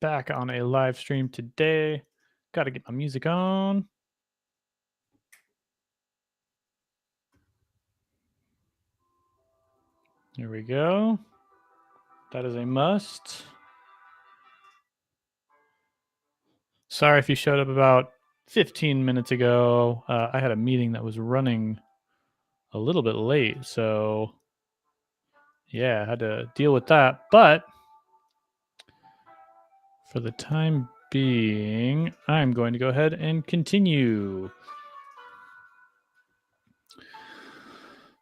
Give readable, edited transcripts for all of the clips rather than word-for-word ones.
back on a live stream today. Got to get my music on. There we go. That is a must. Sorry if you showed up about 15 minutes ago. I had a meeting that was running a little bit late, so yeah, I had to deal with that. But for the time being, I'm going to go ahead and continue.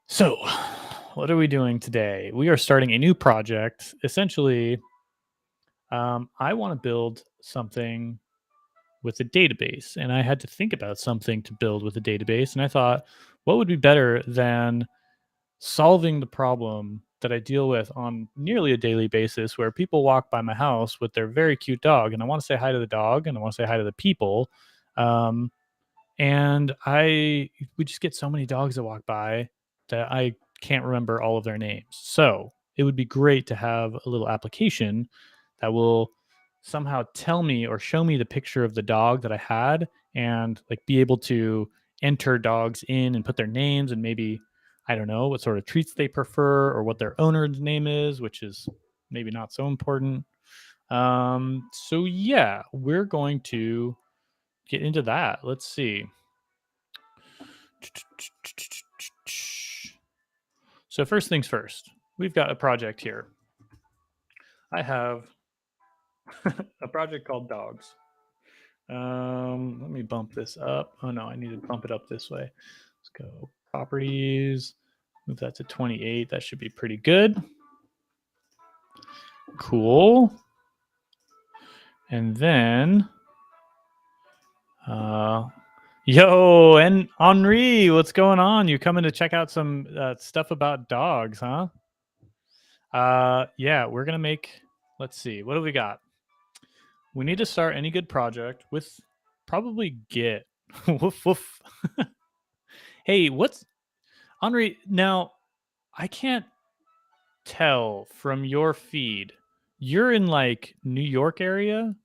So, what are we doing today? We are starting a new project. Essentially, I want to build something with a database, and I had to think about something to build with a database. And I thought, what would be better than solving the problem that I deal with on nearly a daily basis, where people walk by my house with their very cute dog, and I want to say hi to the dog, and I want to say hi to the people. And we just get so many dogs that walk by that I can't remember all of their names. So it would be great to have a little application that will somehow tell me or show me the picture of the dog that I had, and like be able to enter dogs in and put their names, and maybe, I don't know, what sort of treats they prefer or what their owner's name is, which is maybe not so important. So yeah, we're going to get into that. Let's see. So first things first, we've got a project here. I have a project called dogs. Let me bump this up. Oh no, I need to bump it up this way. Let's go properties, move that to 28. That should be pretty good. Cool. And then, yo, and Henri, what's going on? You coming to check out some stuff about dogs, huh? Yeah, we're gonna make. Let's see, what do we got? We need to start any good project with probably Git. Woof woof. Hey, what's Henri? Now, I can't tell from your feed. You're in like New York area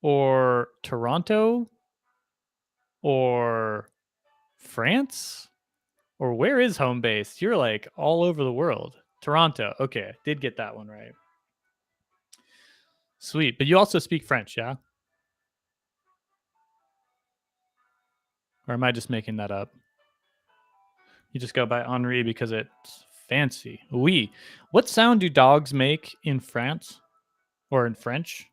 or Toronto or France, or where is home base? You're like all over the world. Toronto. Okay, did get that one right. Sweet. But you also speak French, yeah? Or am I just making that up? You just go by Henri because it's fancy. Oui. What sound do dogs make in France or in French?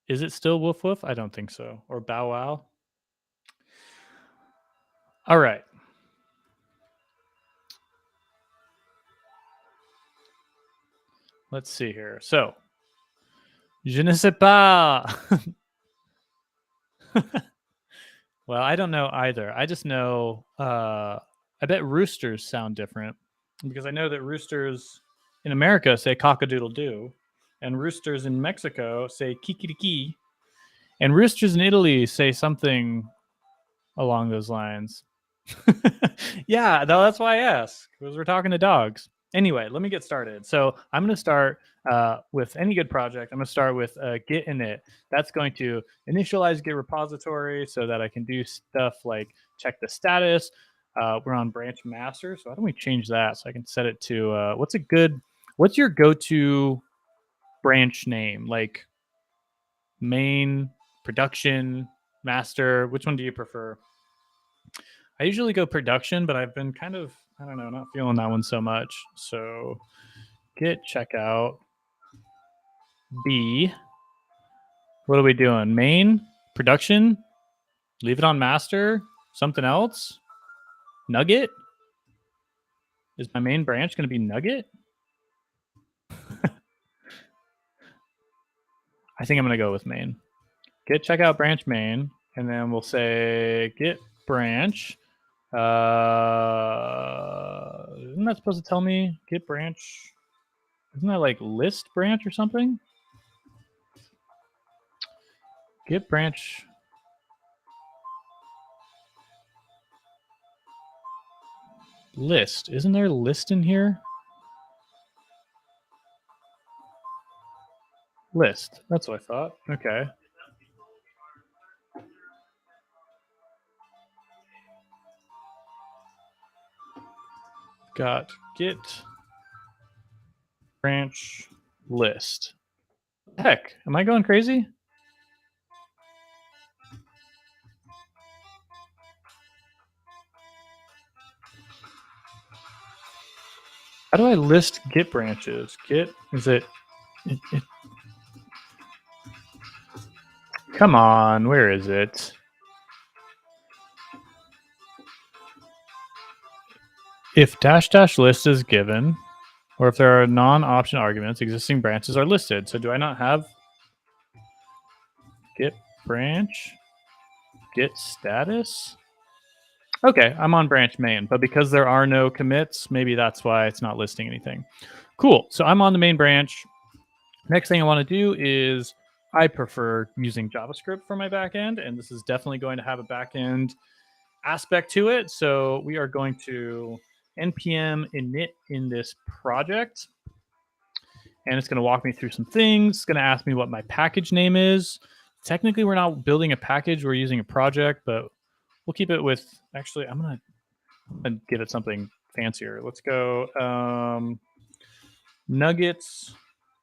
Is it still woof woof? I don't think so. Or bow wow? All right. Let's see here. So, je ne sais pas. Well, I don't know either. I just know, I bet roosters sound different, because I know that roosters in America say cock-a-doodle-doo, and roosters in Mexico say kikiriki, and roosters in Italy say something along those lines. Yeah, no, that's why I ask, because we're talking to dogs. Anyway, let me get started. So I'm going to start with any good project. I'm going to start with Git init. That's going to initialize Get Repository so that I can do stuff like check the status. We're on branch master, so why don't we change that so I can set it to what's your go-to branch name? Like main, production, master? Which one do you prefer? I usually go production, but I've been kind of, I don't know, not feeling that one so much. So Git checkout B. What are we doing? Main, production, leave it on master, something else? Nugget? Is my main branch going to be Nugget? I think I'm going to go with main. Git checkout branch main, and then we'll say git branch. Isn't that supposed to tell me git branch? Isn't that like list branch or something? Git branch. List. Isn't there a list in here? List. That's what I thought. Okay. Got get branch list. Heck, am I going crazy? How do I list Git branches? Git, is it come on, where is it? If dash dash list is given, or if there are non-option arguments, existing branches are listed. So do I not have Git branch? Git status? Okay, I'm on branch main, but because there are no commits, maybe that's why it's not listing anything. Cool, so I'm on the main branch. Next thing I want to do is I prefer using JavaScript for my backend, and this is definitely going to have a backend aspect to it. So we are going to npm init in this project, and it's going to walk me through some things. It's going to ask me what my package name is. Technically, we're not building a package, we're using a project, but we'll keep it with, actually, I'm going to give it something fancier. Let's go Nuggets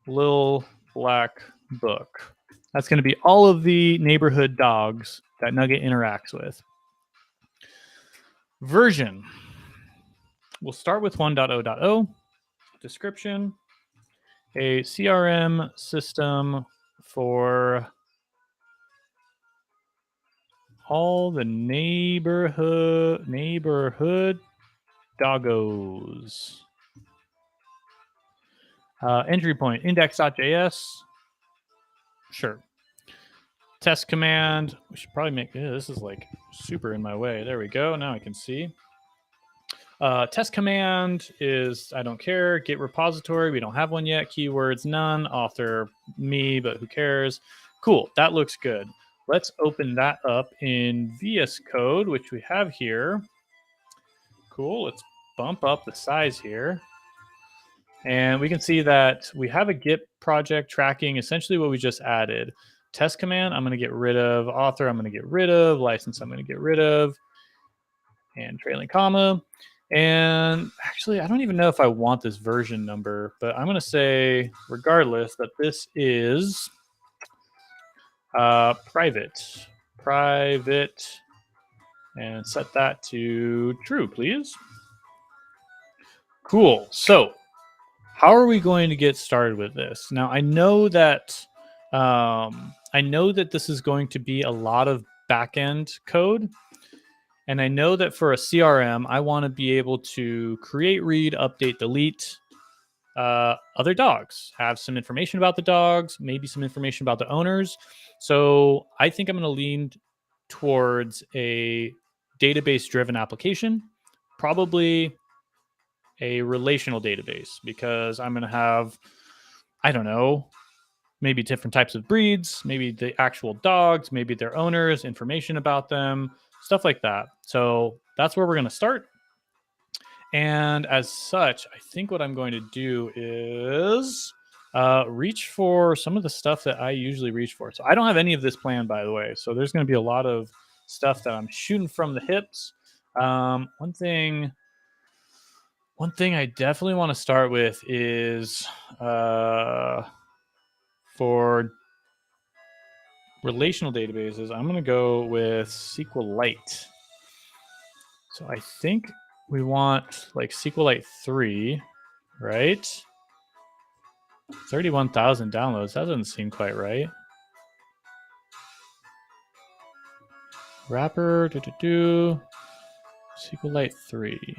Lil Black Book. That's going to be all of the neighborhood dogs that Nugget interacts with. Version. We'll start with 1.0.0. Description. A CRM system for all the neighborhood doggos. Entry point, index.js. Sure. Test command. We should probably make, this is like super in my way. There we go. Now I can see. Test command is, I don't care. Get repository. We don't have one yet. Keywords, none. Author, me, but who cares? Cool. That looks good. Let's open that up in VS Code, which we have here. Cool. Let's bump up the size here. And we can see that we have a Git project tracking essentially what we just added. Test command, I'm going to get rid of. Author, I'm going to get rid of. License, I'm going to get rid of. And trailing comma. And actually, I don't even know if I want this version number, but I'm going to say, regardless, that this is private. Private. And set that to true, please. Cool. So, how are we going to get started with this? Now, I know that this is going to be a lot of backend code, and I know that for a CRM, I want to be able to create, read, update, delete other dogs, have some information about the dogs, maybe some information about the owners. So I think I'm going to lean towards a database-driven application, probably a relational database, because I'm going to have, I don't know, maybe different types of breeds, maybe the actual dogs, maybe their owners, information about them, stuff like that. So that's where we're going to start. And as such, I think what I'm going to do is reach for some of the stuff that I usually reach for. So I don't have any of this planned, by the way. So there's going to be a lot of stuff that I'm shooting from the hips. One thing I definitely want to start with is for relational databases, I'm going to go with SQLite. So I think we want like SQLite 3, right? 31,000 downloads. That doesn't seem quite right. Wrapper, SQLite 3.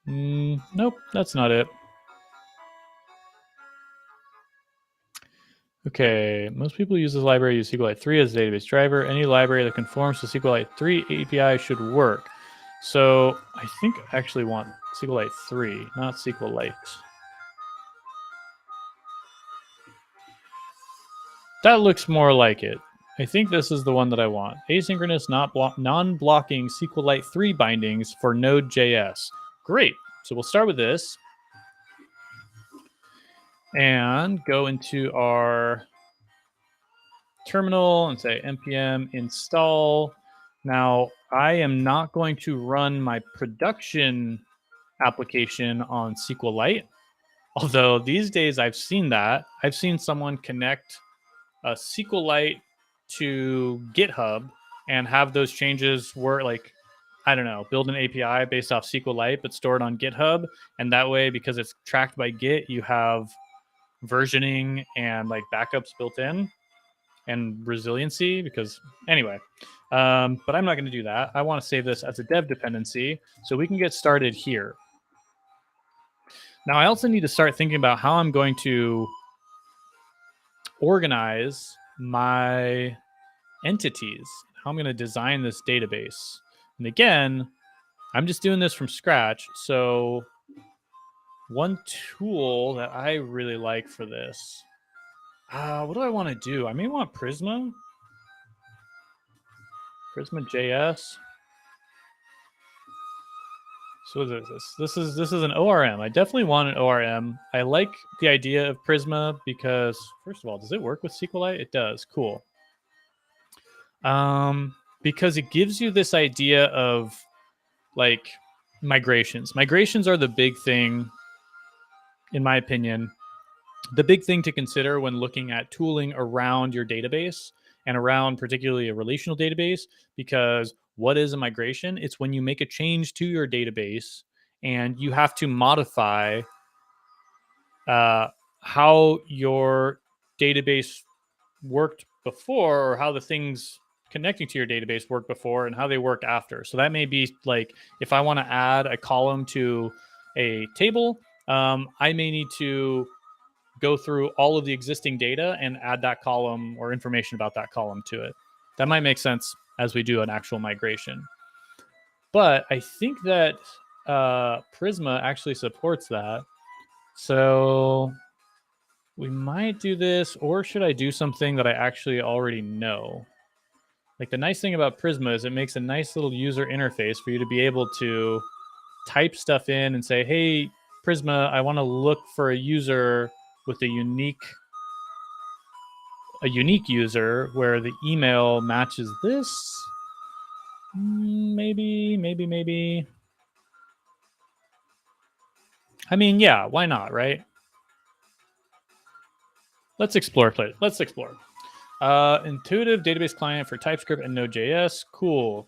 Nope, that's not it. Okay, most people use this library use SQLite 3 as a database driver. Any library that conforms to SQLite 3 API should work. So I think I actually want SQLite 3, not SQLite. That looks more like it. I think this is the one that I want. Asynchronous, non-blocking SQLite 3 bindings for Node.js. Great. So we'll start with this and go into our terminal and say npm install. Now, I am not going to run my production application on SQLite, although these days I've seen that. I've seen someone connect a SQLite to GitHub and have those changes work, like, I don't know, build an API based off SQLite, but store it on GitHub. And that way, because it's tracked by Git, you have versioning and like backups built in and resiliency. Because anyway, but I'm not going to do that. I want to save this as a dev dependency so we can get started here. Now, I also need to start thinking about how I'm going to organize my entities, how I'm going to design this database. And again, I'm just doing this from scratch. So one tool that I really like for this, what do I want to do? I may want Prisma. Prisma.js. So what is this? This is an ORM. I definitely want an ORM. I like the idea of Prisma because, first of all, does it work with SQLite? It does. Cool. Because it gives you this idea of like migrations. Migrations are the big thing, in my opinion. The big thing to consider when looking at tooling around your database and around particularly a relational database, because what is a migration? It's when you make a change to your database and you have to modify how your database worked before, or how the things connecting to your database worked before and how they work after. So that may be like if I want to add a column to a table, I may need to go through all of the existing data and add that column or information about that column to it. That might make sense as we do an actual migration. But I think that Prisma actually supports that. So we might do this, or should I do something that I actually already know? Like the nice thing about Prisma is it makes a nice little user interface for you to be able to type stuff in and say, hey, Prisma, I want to look for a user with a unique user where the email matches this. Maybe. I mean, yeah, why not, right? Let's explore. Intuitive database client for TypeScript and Node.js. Cool.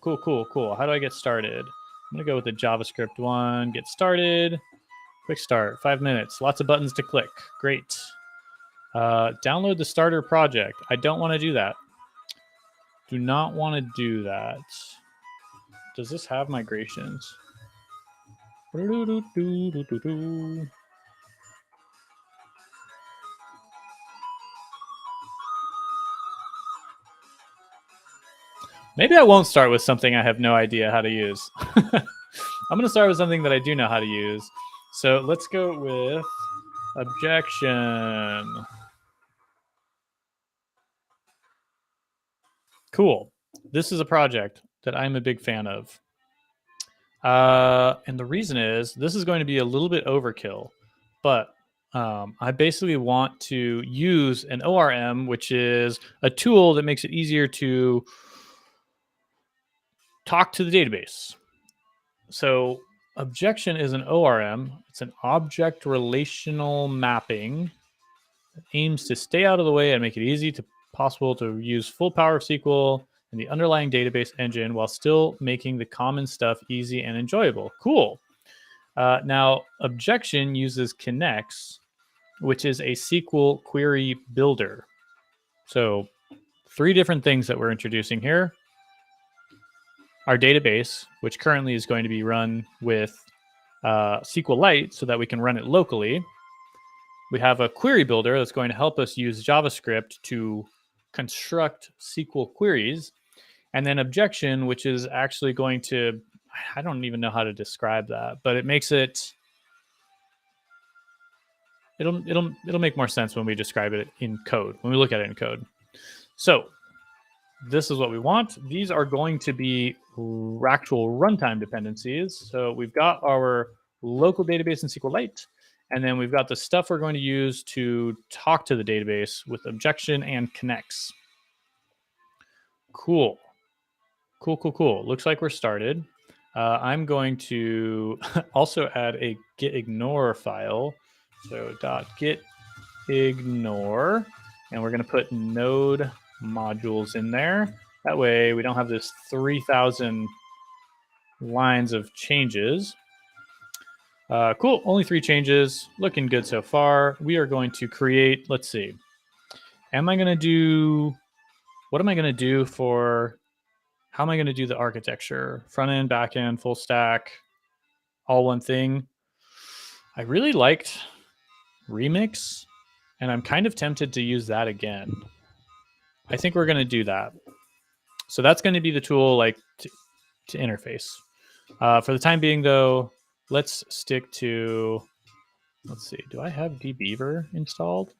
How do I get started? I'm going to go with the JavaScript one. Get started. Quick start. 5 minutes. Lots of buttons to click. Great. Download the starter project. I don't want to do that. Do not want to do that. Does this have migrations? Maybe I won't start with something I have no idea how to use. I'm going to start with something that I do know how to use. So let's go with objection. Cool. This is a project that I'm a big fan of. And the reason is this is going to be a little bit overkill, but I basically want to use an ORM, which is a tool that makes it easier to talk to the database. So objection is an ORM. It's an object relational mapping that aims to stay out of the way and make it possible to use full power of SQL and the underlying database engine while still making the common stuff easy and enjoyable. Cool. Now, objection uses Connects, which is a SQL query builder. So 3 different things that we're introducing here. Our database, which currently is going to be run with SQLite so that we can run it locally. We have a query builder that's going to help us use JavaScript to construct SQL queries. And then objection, which is actually going to, I don't even know how to describe that, but it makes it, it'll make more sense when we describe it in code, when we look at it in code. So this is what we want. These are going to be actual runtime dependencies. So we've got our local database in SQLite, and then we've got the stuff we're going to use to talk to the database with objection and connects. Cool. Cool. Looks like we're started. I'm going to also add a getignore file. So .getignore, and we're going to put node modules in there. That way we don't have this 3,000 lines of changes. Cool, only 3 changes, looking good so far. We are going to create, let's see. What am I going to do how am I going to do the architecture? Front end, back end, full stack, all one thing. I really liked Remix, and I'm kind of tempted to use that again. I think we're going to do that. So that's going to be the tool like to interface. For the time being, though, let's stick to, let's see, do I have dbeaver installed?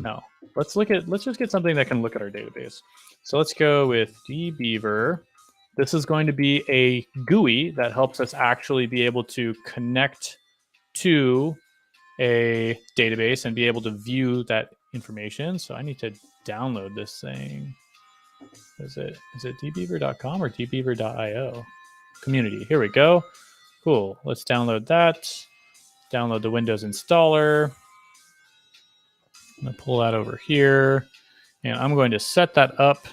No. Let's just get something that can look at our database. So let's go with dbeaver. This is going to be a GUI that helps us actually be able to connect to a database and be able to view that information. So I need to download this thing. Is it dbeaver.com or dbeaver.io? Community. Here we go. Cool. Let's download that. Download the Windows installer. I'm going to pull that over here, and I'm going to set that up.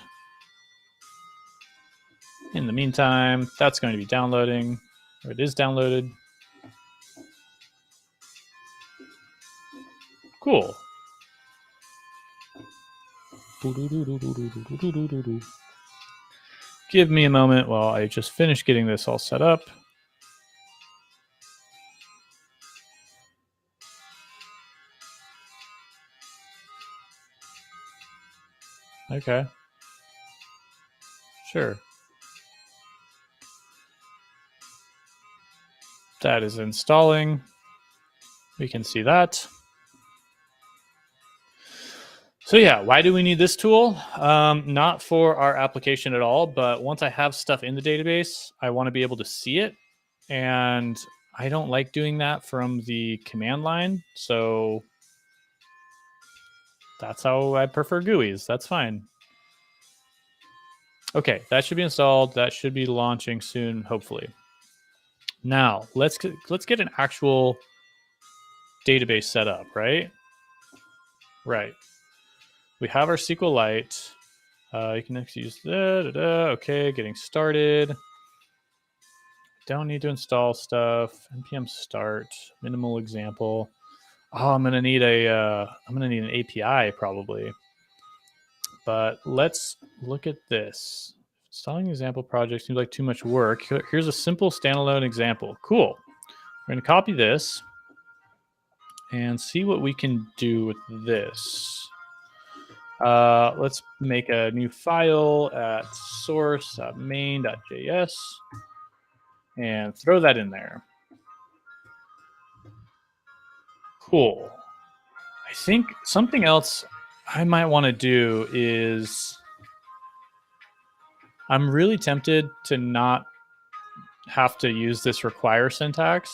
In the meantime, that's going to be downloading, or it is downloaded. Cool. Give me a moment while I just finish getting this all set up. Okay. Sure. That is installing. We can see that. So yeah, why do we need this tool? Not for our application at all, but once I have stuff in the database, I want to be able to see it. And I don't like doing that from the command line. So that's how I prefer GUIs. That's fine. Okay, that should be installed. That should be launching soon, hopefully. Now, let's get an actual database set up, right? Right. We have our SQLite. You can next use okay, getting started. Don't need to install stuff. npm start, minimal example. Oh, I'm gonna need an API probably. But let's look at this. Installing example project seems like too much work. Here's a simple standalone example. Cool. We're gonna copy this and see what we can do with this. Let's make a new file at source.main.js and throw that in there. Cool. I think something else I might want to do is, I'm really tempted to not have to use this require syntax.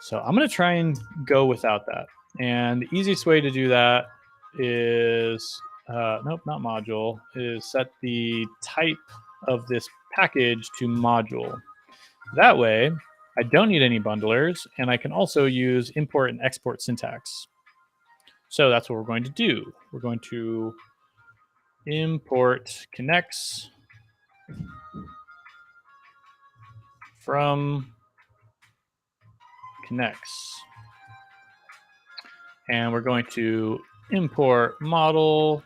So I'm going to try and go without that. And the easiest way to do that is, nope, not module, is set the type of this package to module. That way, I don't need any bundlers, and I can also use import and export syntax. So that's what we're going to do. We're going to import connects from connects. And we're going to import model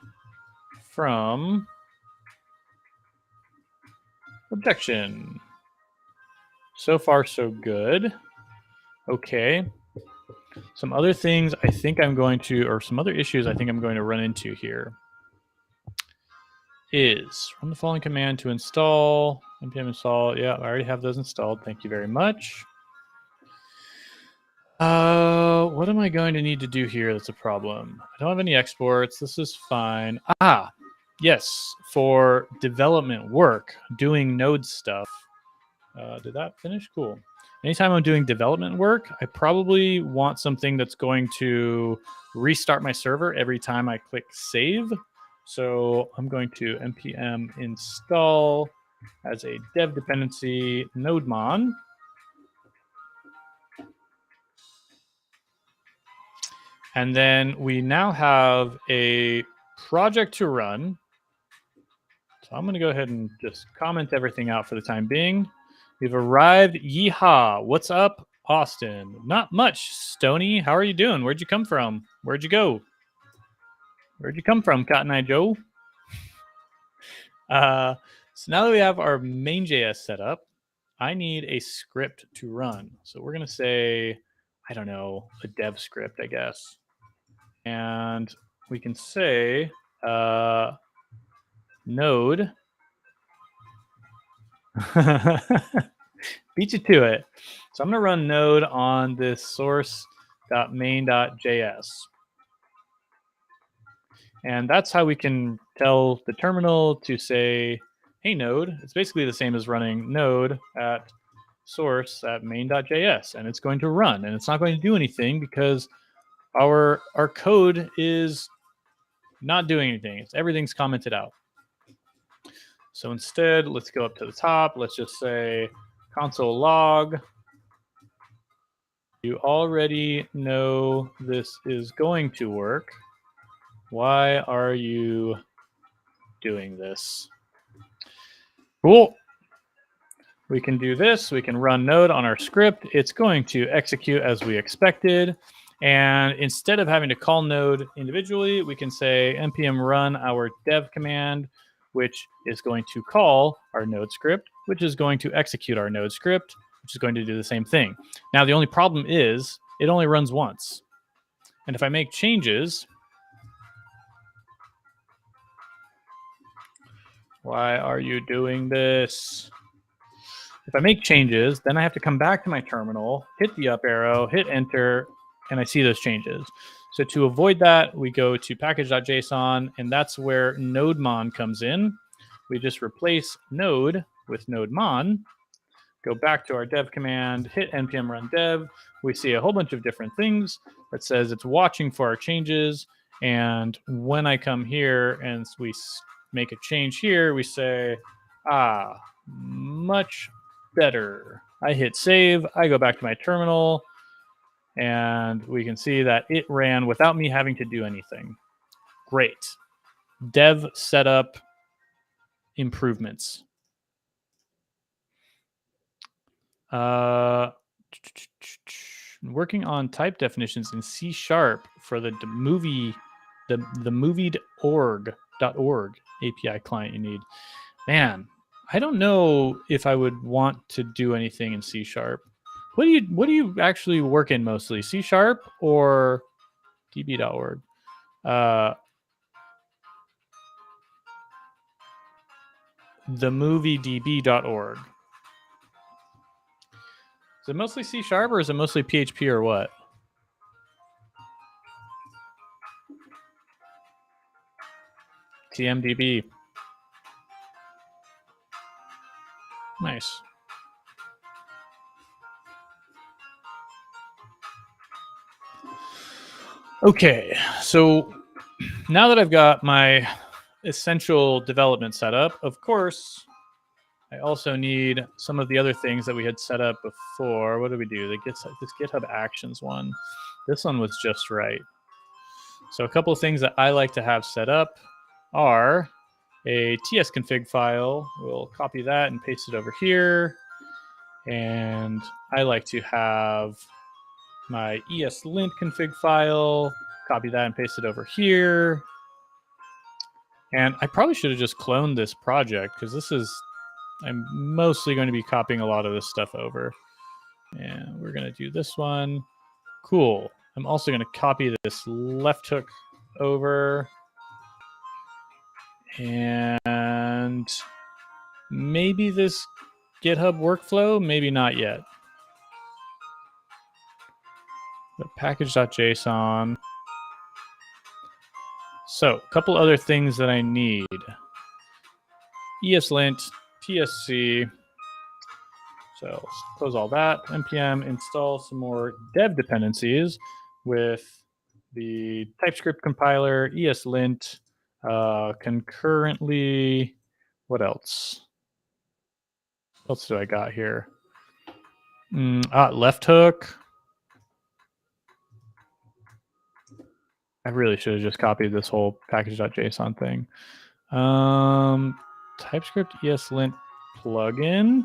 from objection. So far, so good. Okay. Some other things I think I'm going to, or some other issues I think I'm going to run into here is run the following command to install, npm install. Yeah, I already have those installed. Thank you very much. What am I going to need to do here that's a problem? I don't have any exports. This is fine. Yes, for development work, doing Node stuff. Did that finish? Cool. Anytime I'm doing development work, I probably want something that's going to restart my server every time I click save. So I'm going to npm install as a dev dependency nodemon. And then we now have a project to run. So I'm going to go ahead and just comment everything out for the time being. We've arrived. Yeehaw. What's up, Austin? Not much, Stony. How are you doing? Where'd you come from? Where'd you go? Where'd you come from, Cotton Eye Joe? So now that we have our main.js set up, I need a script to run. So we're going to say, I don't know, a dev script, I guess. And we can say node. Beat you to it. So I'm going to run node on this source.main.js. And that's how we can tell the terminal to say, hey, node. It's basically the same as running node at source.main.js. And it's going to run. And it's not going to do anything because our code is not doing anything. Everything's commented out. So instead, let's go up to the top. Let's just say console log. You already know this is going to work. Why are you doing this? Cool. We can do this. We can run node on our script. It's going to execute as we expected. And instead of having to call node individually, we can say npm run our dev command, which is going to call our node script, which is going to execute our node script, which is going to do the same thing. Now, the only problem is it only runs once. And if I make changes, why are you doing this? If I make changes, then I have to come back to my terminal, hit the up arrow, hit enter, and I see those changes. So to avoid that, we go to package.json, and that's where nodemon comes in. We just replace node with nodemon, go back to our dev command, hit npm run dev. We see a whole bunch of different things that says it's watching for our changes. And when I come here and we make a change here, we say, much better. I hit save, I go back to my terminal, and we can see that it ran without me having to do anything. Great. Dev setup improvements. Working on type definitions in C# for the movie.org API client you need. Man, I don't know if I would want to do anything in C#. What do you actually work in mostly? C# or db.org? themoviedb.org. Is it mostly C# or is it mostly PHP or what? TMDB. Nice. Okay, so now that I've got my essential development set up, of course, I also need some of the other things that we had set up before. What did we do? This GitHub Actions one. This one was just right. So a couple of things that I like to have set up are a tsconfig file. We'll copy that and paste it over here. And I like to have my eslint config file, copy that and paste it over here. And I probably should have just cloned this project because I'm mostly going to be copying a lot of this stuff over. And we're going to do this one. Cool. I'm also going to copy this left hook over. And maybe this GitHub workflow, maybe not yet. But package.json. So a couple other things that I need. ESLint, TSC. So let's close all that. npm install some more dev dependencies with the TypeScript compiler, ESLint, concurrently. What else? What else do I got here? Left hook. I really should have just copied this whole package.json thing. TypeScript ESLint plugin.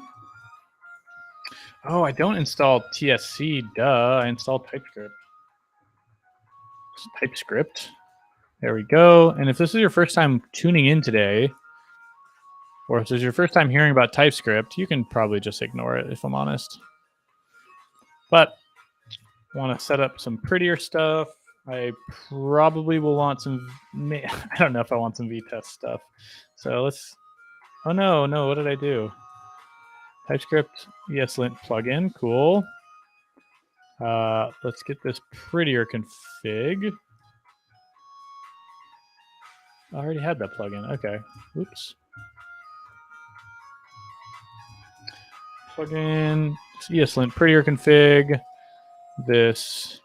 Oh, I don't install TSC. Duh, I install TypeScript. TypeScript. There we go. And if this is your first time tuning in today, or if this is your first time hearing about TypeScript, you can probably just ignore it if I'm honest. But I want to set up some prettier stuff. I probably will want some, I don't know if I want some V-test stuff. So let's, oh no, what did I do? TypeScript ESLint plugin, cool. Let's get this prettier config. I already had that plugin, okay, oops. Plugin, ESLint prettier config, this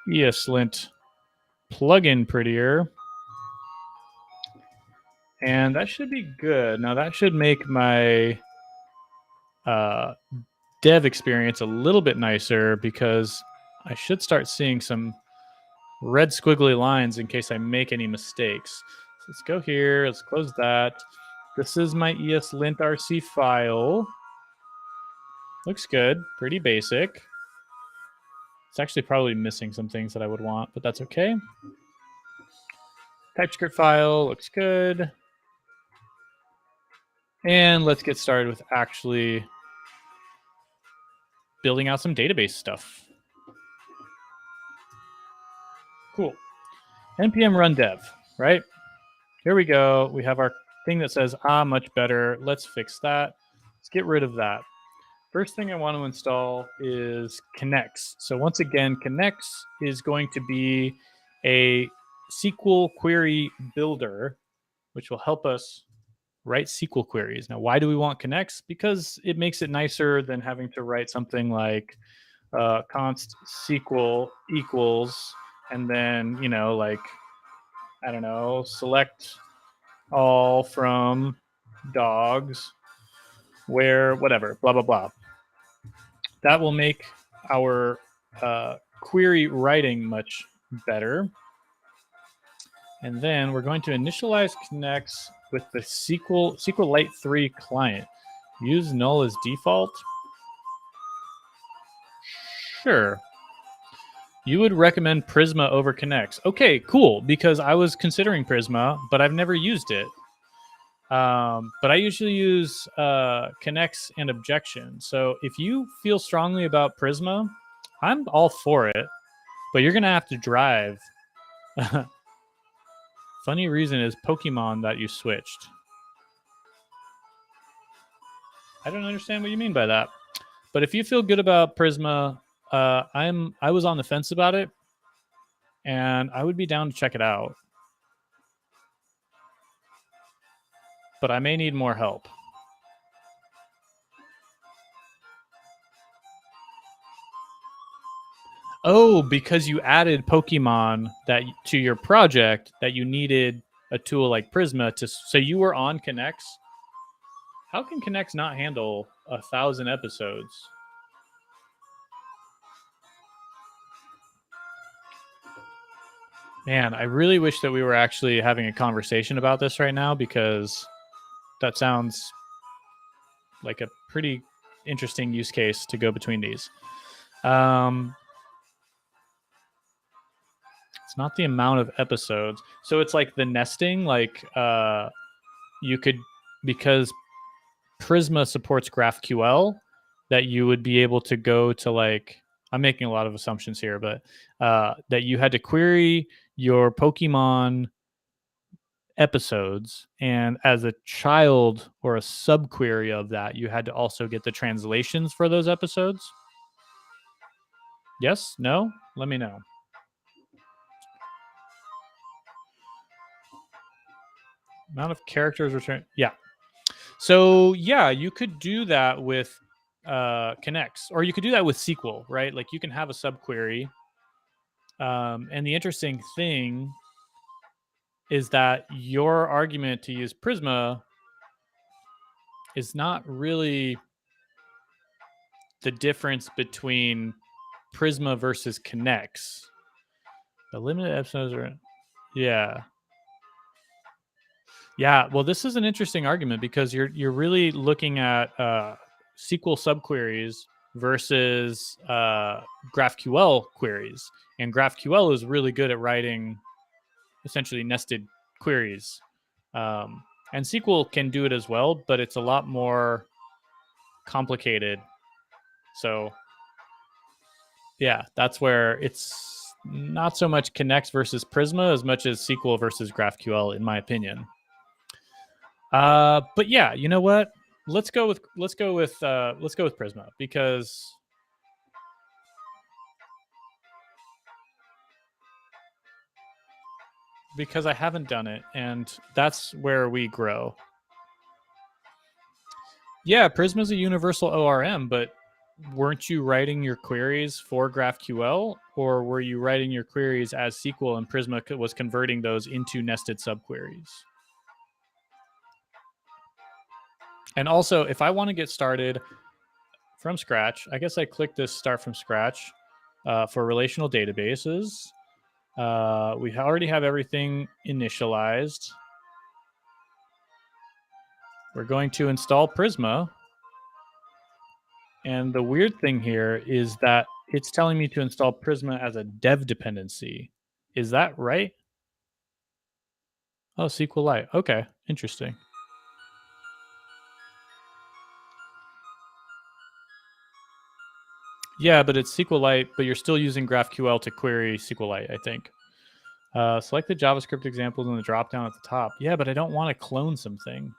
ESLint plugin prettier. And that should be good. Now that should make my dev experience a little bit nicer because I should start seeing some red squiggly lines in case I make any mistakes. So let's go here, let's close that. This is my ESLint RC file. Looks good, pretty basic. It's actually probably missing some things that I would want, but that's okay. TypeScript file looks good. And let's get started with actually building out some database stuff. Cool. npm run dev, right? Here we go. We have our thing that says, much better. Let's fix that. Let's get rid of that. First thing I want to install is Connects. So once again, Connects is going to be a SQL query builder, which will help us write SQL queries. Now, why do we want Connects? Because it makes it nicer than having to write something like const SQL equals, and then, you know, like, I don't know, select all from dogs, where, whatever, blah, blah, blah. That will make our query writing much better. And then we're going to initialize connects with the SQLite 3 client. Use null as default. Sure. You would recommend Prisma over Connects. Okay, cool, because I was considering Prisma, but I've never used it. But I usually use Connects and Objection. So if you feel strongly about Prisma, I'm all for it, but you're going to have to drive. Funny reason is Pokemon that you switched. I don't understand what you mean by that. But if you feel good about Prisma, I was on the fence about it, and I would be down to check it out. But I may need more help. Oh, because you added Pokemon that to your project that you needed a tool like Prisma to. So you were on Connects. How can Connects not handle 1,000 episodes? Man, I really wish that we were actually having a conversation about this right now, because that sounds like a pretty interesting use case to go between these. It's not the amount of episodes. So it's like the nesting, like you could, because Prisma supports GraphQL, that you would be able to go to, like, I'm making a lot of assumptions here, but that you had to query your Pokemon episodes, and as a child or a subquery of that, you had to also get the translations for those episodes. Yes? No? Let me know. Amount of characters returned. Yeah. So yeah, you could do that with connects, or you could do that with SQL, right? Like you can have a subquery. And the interesting thing is that your argument to use Prisma is not really the difference between Prisma versus connects. The limited episodes are, yeah. Yeah, well, this is an interesting argument because you're really looking at SQL subqueries versus GraphQL queries, and GraphQL is really good at writing essentially nested queries, and SQL can do it as well, but it's a lot more complicated. So, yeah, that's where it's not so much connects versus Prisma as much as SQL versus GraphQL, in my opinion. But yeah, you know what? Let's go with Prisma because I haven't done it, and that's where we grow. Yeah, Prisma is a universal ORM, but weren't you writing your queries for GraphQL, or were you writing your queries as SQL and Prisma was converting those into nested subqueries? And also, if I want to get started from scratch, I guess I click this start from scratch for relational databases. We already have everything initialized. We're going to install Prisma. And the weird thing here is that it's telling me to install Prisma as a dev dependency. Is that right? Oh, SQLite. Okay, interesting. Yeah, but it's SQLite, but you're still using GraphQL to query SQLite, I think. Select the JavaScript examples in the dropdown at the top. Yeah, but I don't want to clone something.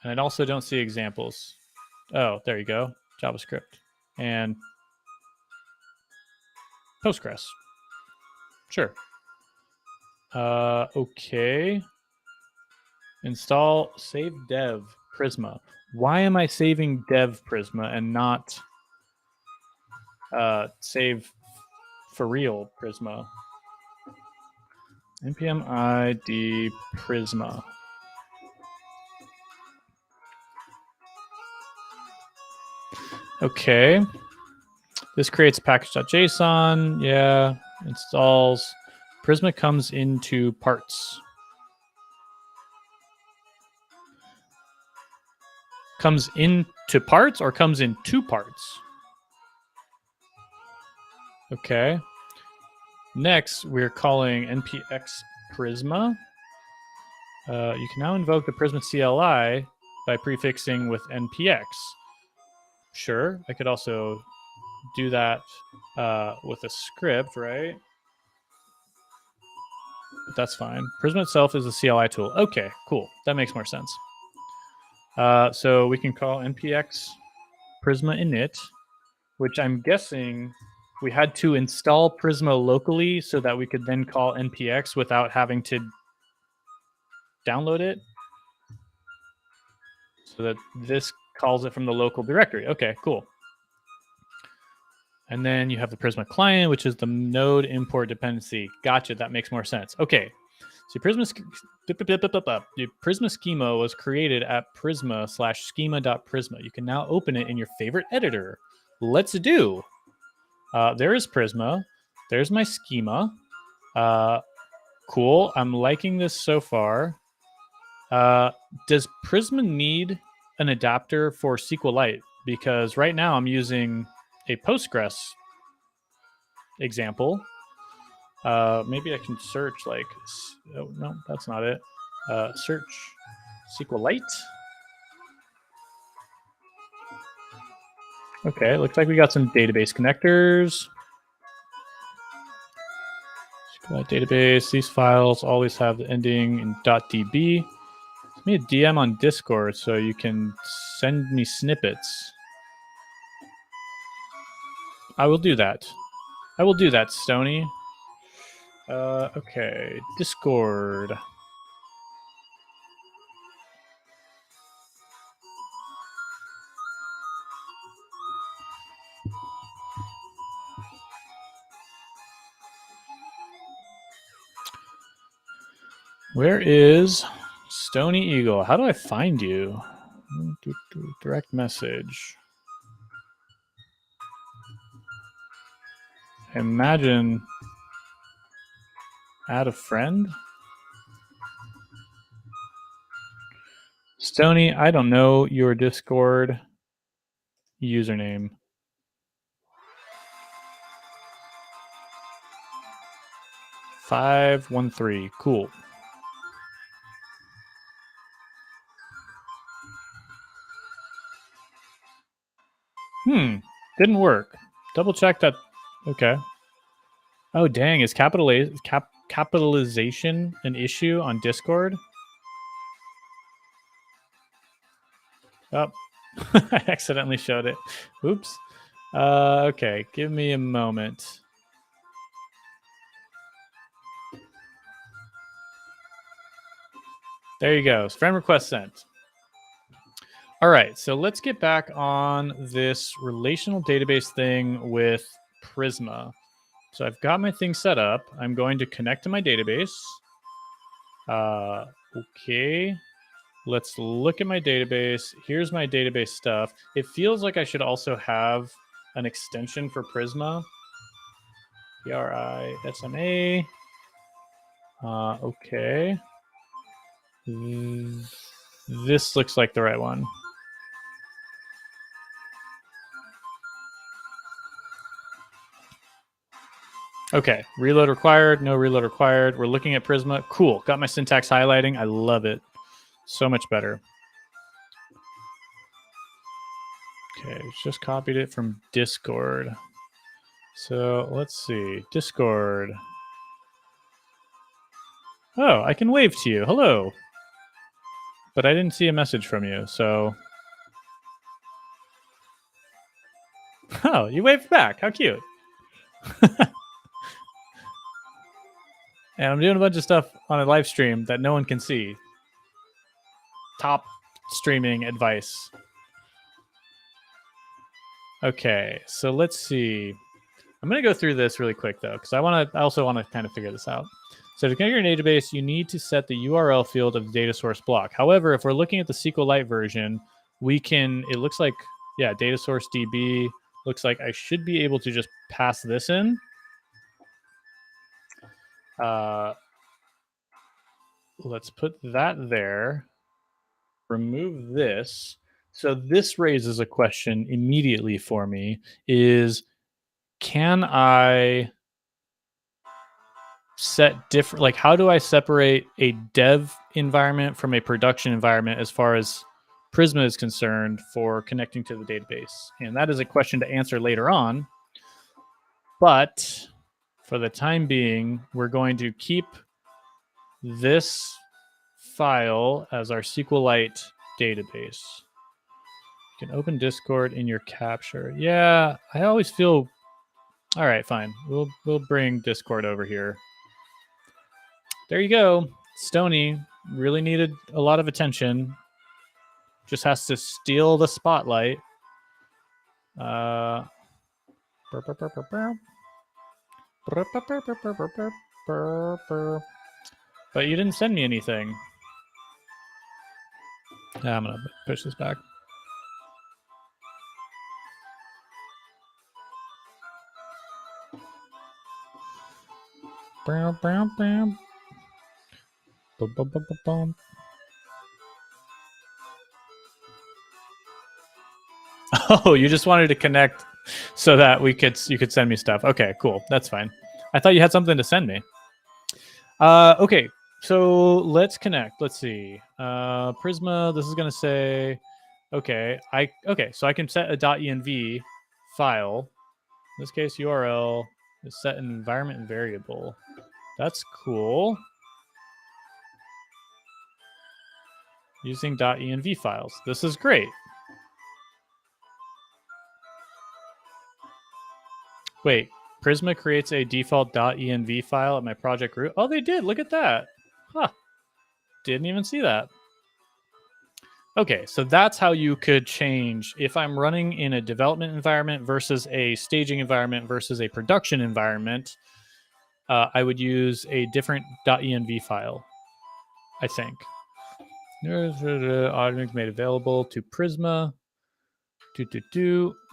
And I also don't see examples. Oh, there you go. JavaScript. And Postgres. Sure. Okay. Install save dev Prisma. Why am I saving dev Prisma and not save for real Prisma? npm id Prisma. Okay. This creates package.json. Yeah. Installs. Prisma comes into parts. Comes into parts or comes in two parts? Okay. Next, we're calling npx Prisma. You can now invoke the Prisma CLI by prefixing with npx. Sure, I could also do that with a script, right? But that's fine. Prisma itself is a CLI tool. Okay, cool. That makes more sense. So we can call npx Prisma init, which I'm guessing we had to install Prisma locally so that we could then call npx without having to download it. So that this calls it from the local directory. Okay, cool. And then you have the Prisma client, which is the node import dependency. Gotcha, that makes more sense. Okay, so the Prisma schema was created at prisma/schema.prisma. You can now open it in your favorite editor. Let's do. There is Prisma. There's my schema. Cool, I'm liking this so far. Does Prisma need an adapter for SQLite? Because right now I'm using a Postgres example. Maybe I can search like, oh no, that's not it. Search SQLite. Okay, looks like we got some database connectors. SQLite database, these files always have the ending in .db. Send me a DM on Discord so you can send me snippets. I will do that. Stony. Okay, Discord. Where is Stony Eagle? How do I find you? Direct message. Imagine add a friend. Stony, I don't know your Discord username. $513. Cool. Didn't work. Double check that. Okay. Oh dang! Is capitalization an issue on Discord? Oh, I accidentally showed it. Oops. Okay, give me a moment. There you go. Friend request sent. All right, so let's get back on this relational database thing with Prisma. So I've got my thing set up. I'm going to connect to my database. Okay. Let's look at my database. Here's my database stuff. It feels like I should also have an extension for Prisma. Prisma. Okay. This looks like the right one. Okay, reload required, no reload required. We're looking at Prisma. Cool, got my syntax highlighting. I love it. So much better. Okay, just copied it from Discord. So let's see, Discord. Oh, I can wave to you. Hello. But I didn't see a message from you, so. Oh, you waved back. How cute. And I'm doing a bunch of stuff on a live stream that no one can see. Top streaming advice. Okay, so let's see. I'm going to go through this really quick though, because I also want to kind of figure this out. So to connect your database, you need to set the URL field of the data source block. However, if we're looking at the SQLite version, we can, it looks like, yeah, data source DB, looks like I should be able to just pass this in. Let's put that there. Remove this. So this raises a question immediately for me is, can I set different, like how do I separate a dev environment from a production environment as far as Prisma is concerned for connecting to the database? And that is a question to answer later on. But for the time being, we're going to keep this file as our SQLite database. You can open Discord in your capture. Yeah, I always feel. All right, fine. We'll bring Discord over here. There you go. Stony really needed a lot of attention. Just has to steal the spotlight. But you didn't send me anything. I'm gonna push this back. Oh, you just wanted to connect so that you could send me stuff. Okay, cool. That's fine. I thought you had something to send me. Okay, so let's connect. Let's see. Prisma, this is gonna say, okay, so I can set a .env file. In this case, URL is set an environment variable. That's cool. Using .env files. This is great. Wait, Prisma creates a default .env file at my project root. Oh, they did. Look at that. Huh. Didn't even see that. Okay, so that's how you could change if I'm running in a development environment versus a staging environment versus a production environment. I would use a different .env file. I think. Automate made available to Prisma.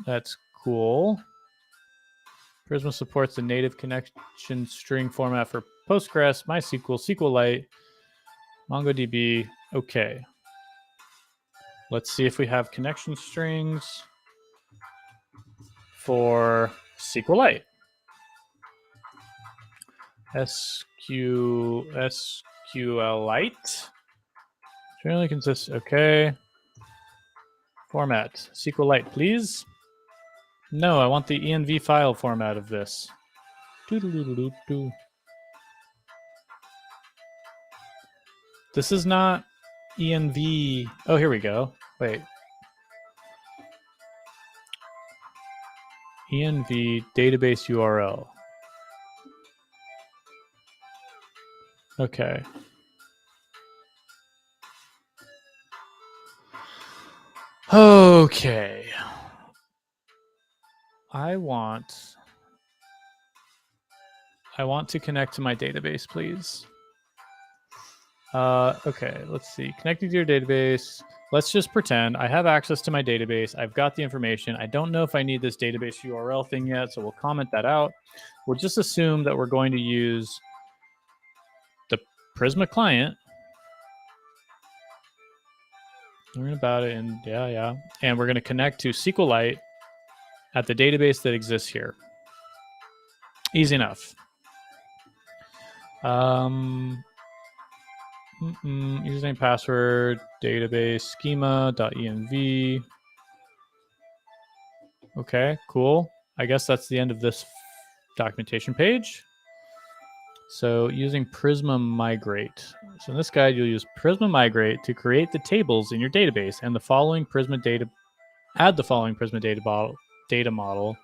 That's cool. Prisma supports the native connection string format for Postgres, MySQL, SQLite, MongoDB. Okay. Let's see if we have connection strings for SQLite. SQLite. Generally consists, okay. Format, SQLite, please. No, I want the env file format of this. This is not env. Oh, here we go. Wait. env database URL. Okay. Okay. I want to connect to my database, please. Okay, let's see. Connecting to your database. Let's just pretend I have access to my database. I've got the information. I don't know if I need this database URL thing yet, so we'll comment that out. We'll just assume that we're going to use the Prisma client. Learn about it, and yeah. And we're going to connect to SQLite at the database that exists here. Easy enough. Username, password, database, schema.env. Okay, cool. I guess that's the end of this documentation page. So using Prisma Migrate. So in this guide, you'll use Prisma Migrate to create the tables in your database and the following Prisma data. Add the following Prisma data model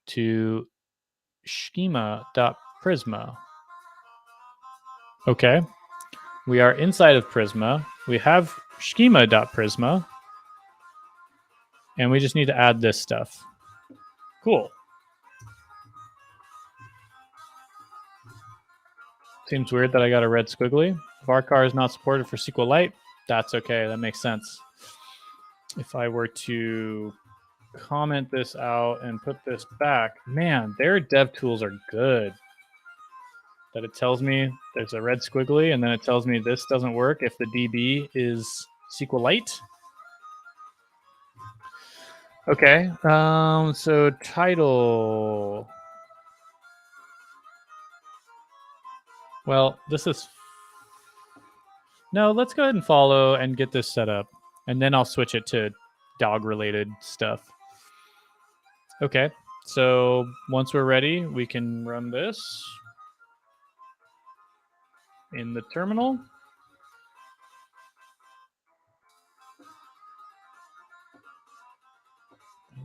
to schema.prisma. Okay. We are inside of Prisma. We have schema.prisma. And we just need to add this stuff. Cool. Seems weird that I got a red squiggly. Varchar is not supported for SQLite. That's okay. That makes sense. If I were to comment this out and put this back, man, their dev tools are good. That it tells me there's a red squiggly, and then it tells me this doesn't work if the DB is SQLite. Okay, so title. Well, this is... No, let's go ahead and follow and get this set up. And then I'll switch it to dog-related stuff. Okay, so once we're ready, we can run this in the terminal.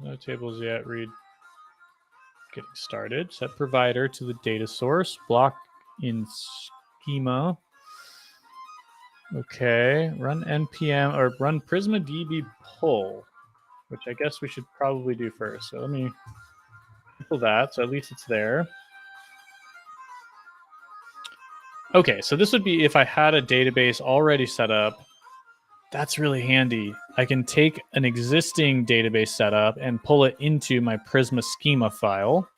No tables yet. Read. Getting started. Set provider to the data source. Block in schema. Okay. Run npm or run Prisma DB pull, which I guess we should probably do first. So let me pull that. So at least it's there. Okay. So this would be if I had a database already set up. That's really handy. I can take an existing database setup and pull it into my Prisma schema file.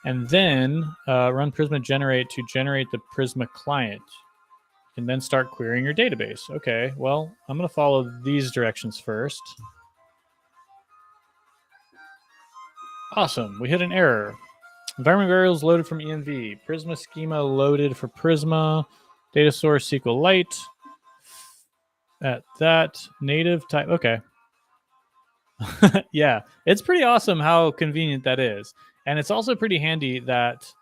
And then run Prisma generate to generate the Prisma client. And then start querying your database. Okay, well, I'm going to follow these directions first. Awesome, we hit an error. Environment variables loaded from env. Prisma schema loaded for Prisma. Data source SQLite. At that native type. Okay. Yeah, it's pretty awesome how convenient that is. And it's also pretty handy that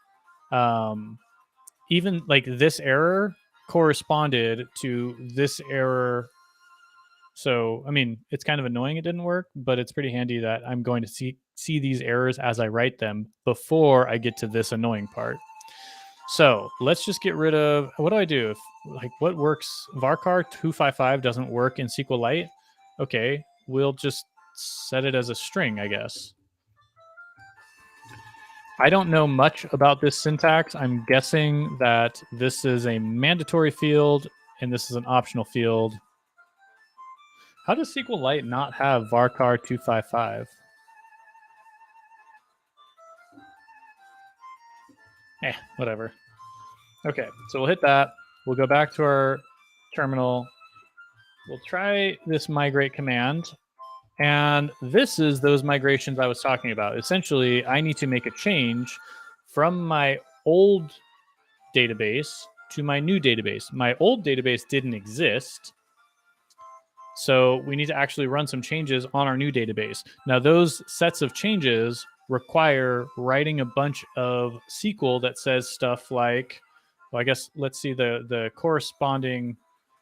even like this error corresponded to this error. So, I mean, it's kind of annoying it didn't work, but it's pretty handy that I'm going to see these errors as I write them before I get to this annoying part. So let's just get rid of, what do I do? If, like, what works? Varchar 255 doesn't work in SQLite. Okay, we'll just set it as a string, I guess. I don't know much about this syntax. I'm guessing that this is a mandatory field and this is an optional field. How does SQLite not have varchar 255? Whatever. Okay, so we'll hit that. We'll go back to our terminal. We'll try this migrate command. And this is those migrations I was talking about. Essentially, I need to make a change from my old database to my new database. My old database didn't exist, so we need to actually run some changes on our new database. Now, those sets of changes require writing a bunch of SQL that says stuff like, well, I guess let's see, the corresponding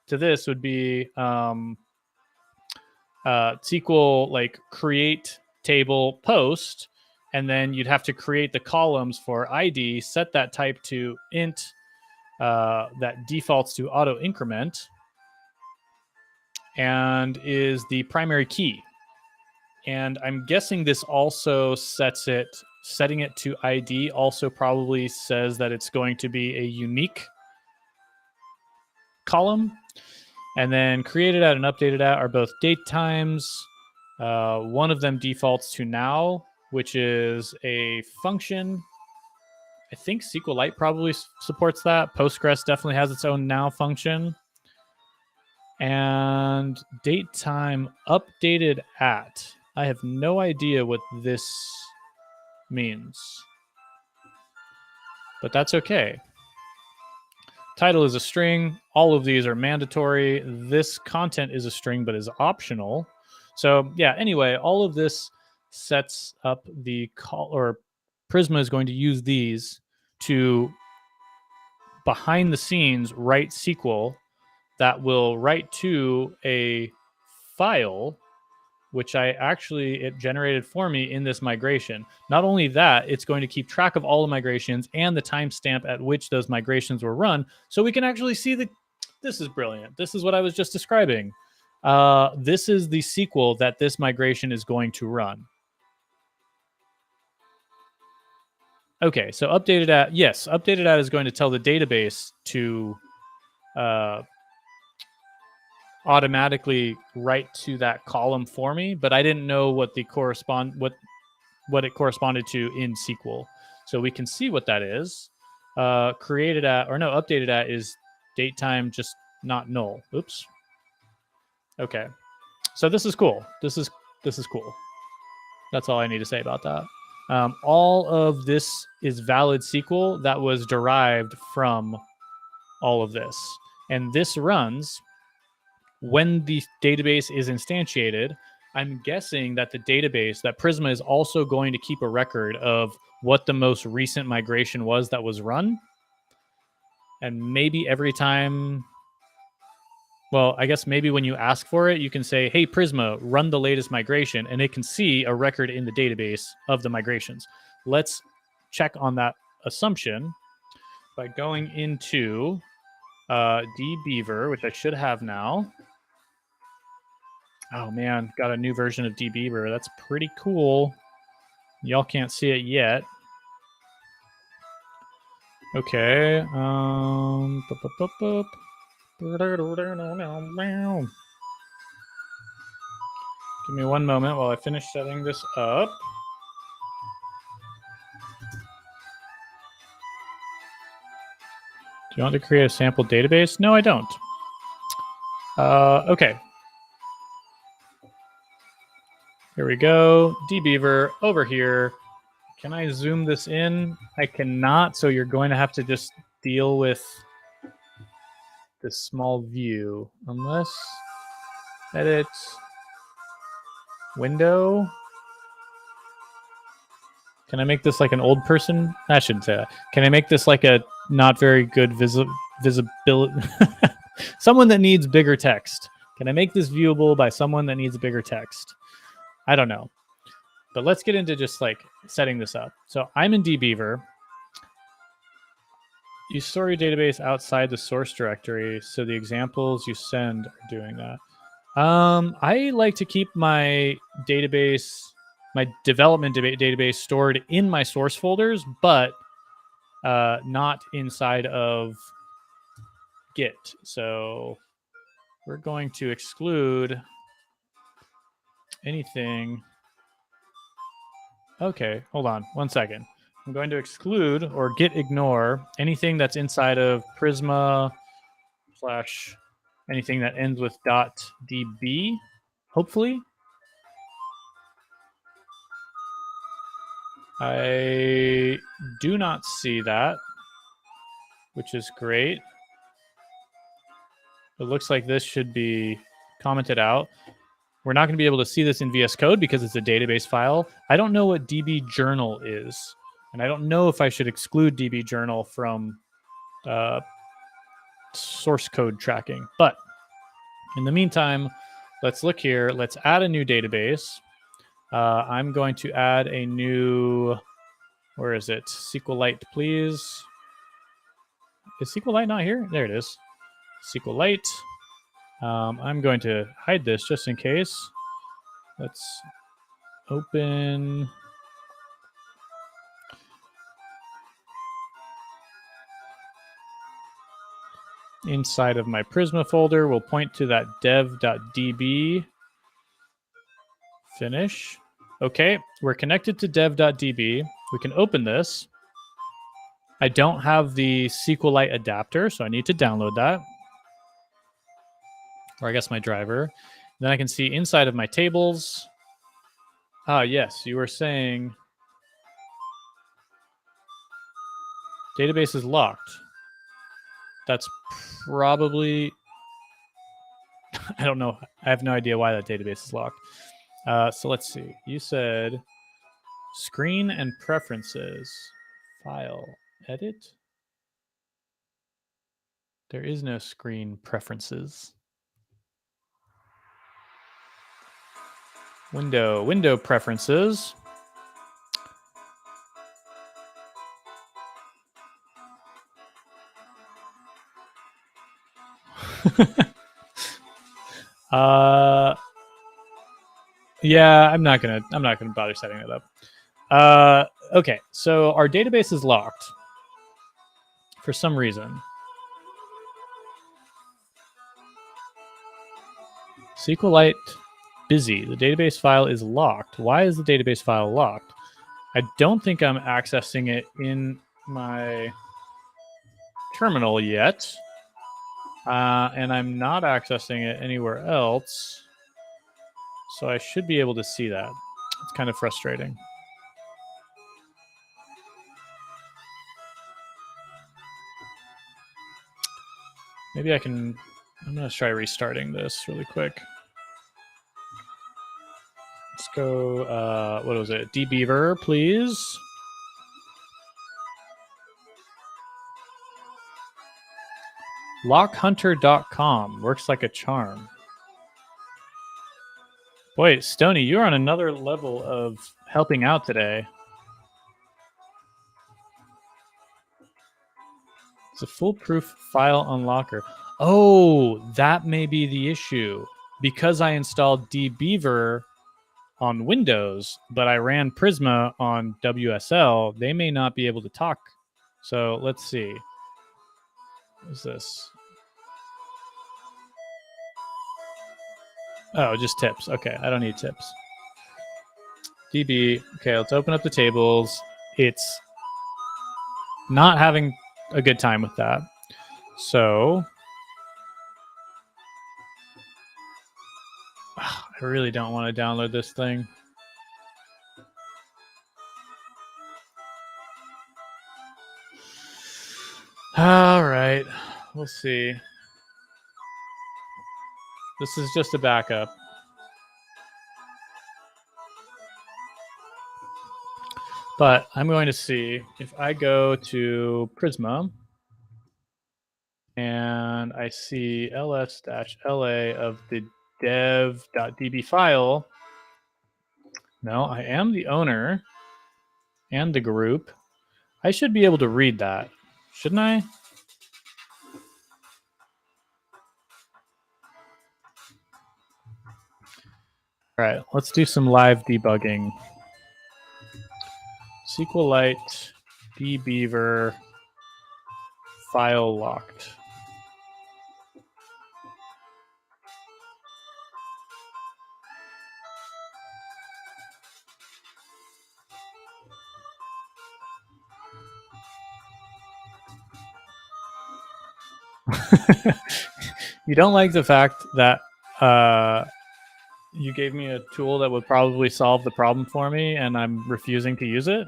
to this would be SQL like create table post, and then you'd have to create the columns for ID, set that type to int that defaults to auto increment and is the primary key. And I'm guessing this also setting it to ID also probably says that it's going to be a unique column. And then created at and updated at are both date times. One of them defaults to now, which is a function. I think SQLite probably supports that. Postgres definitely has its own now function. And date time updated at. I have no idea what this means, but that's okay. Title is a string. All of these are mandatory. This content is a string, but is optional. So yeah, anyway, all of this sets up the call, or Prisma is going to use these to behind the scenes write SQL that will write to a file, which it generated for me in this migration. Not only that, it's going to keep track of all the migrations and the timestamp at which those migrations were run, so we can actually see this is brilliant. This is what I was just describing. This is the SQL that this migration is going to run. Okay, so updated at is going to tell the database to automatically write to that column for me, but I didn't know what it corresponded to in SQL. So we can see what that is. Updated at is date time just not null. Oops. Okay. So this is cool. This is cool. That's all I need to say about that. All of this is valid SQL that was derived from all of this. And this runs when the database is instantiated. I'm guessing that the database, that Prisma is also going to keep a record of what the most recent migration was that was run. And maybe every time, well, I guess maybe when you ask for it, you can say, hey, Prisma, run the latest migration, and it can see a record in the database of the migrations. Let's check on that assumption by going into dbeaver, which I should have now. Oh man, got a new version of dbeaver. That's pretty cool. Y'all can't see it yet. Okay. Give me one moment while I finish setting this up. Do you want to create a sample database? No, I don't. Okay. Here we go. dbeaver over here. Can I zoom this in? I cannot, so you're going to have to just deal with this small view. Unless edit window. Can I make this like an old person? I shouldn't say that. Can I make this like a not very good visibility? Someone that needs bigger text. Can I make this viewable by someone that needs bigger text? I don't know. But let's get into just like setting this up. So I'm in dbeaver. You store your database outside the source directory, so the examples you send are doing that. I like to keep my database, my development database stored in my source folders, but not inside of Git. So we're going to exclude anything. Okay, hold on 1 second. I'm going to exclude or git ignore anything that's inside of Prisma / anything that ends with .db, hopefully. I do not see that, which is great. It looks like this should be commented out. We're not going to be able to see this in VS Code because it's a database file. I don't know what DB journal is, and I don't know if I should exclude DB journal from source code tracking. But in the meantime, let's look here. Let's add a new database. I'm going to add a new, where is it? SQLite, please. Is SQLite not here? There it is. SQLite. I'm going to hide this just in case. Let's open. Inside of my Prisma folder, we'll point to that dev.db. Finish. Okay, we're connected to dev.db. We can open this. I don't have the SQLite adapter, so I need to download that. Or I guess my driver. Then I can see inside of my tables. Ah, yes, you were saying database is locked. That's probably, I don't know. I have no idea why that database is locked. So let's see. You said screen and preferences, file, edit. There is no screen preferences. Window preferences. Yeah, I'm not gonna bother setting it up. Okay, so our database is locked for some reason. SQLite busy. The database file is locked. Why is the database file locked? I don't think I'm accessing it in my terminal yet. And I'm not accessing it anywhere else. So I should be able to see that. It's kind of frustrating. Maybe I can, I'm going to try restarting this really quick. Let's go, what was it? dbeaver, please. Lockhunter.com works like a charm. Boy, Stony, you're on another level of helping out today. It's a foolproof file unlocker. Oh, that may be the issue. Because I installed dbeaver on Windows, but I ran Prisma on WSL, they may not be able to talk. So let's see. What is this? Oh, just tips. Okay, I don't need tips. DB. Okay, let's open up the tables. It's not having a good time with that. So I really don't want to download this thing. All right, we'll see. This is just a backup. But I'm going to see if I go to Prisma and I see ls-la of the dev.db file. No, I am the owner and the group. I should be able to read that, shouldn't I? All right, let's do some live debugging. SQLite dbeaver file locked. You don't like the fact that you gave me a tool that would probably solve the problem for me, and I'm refusing to use it?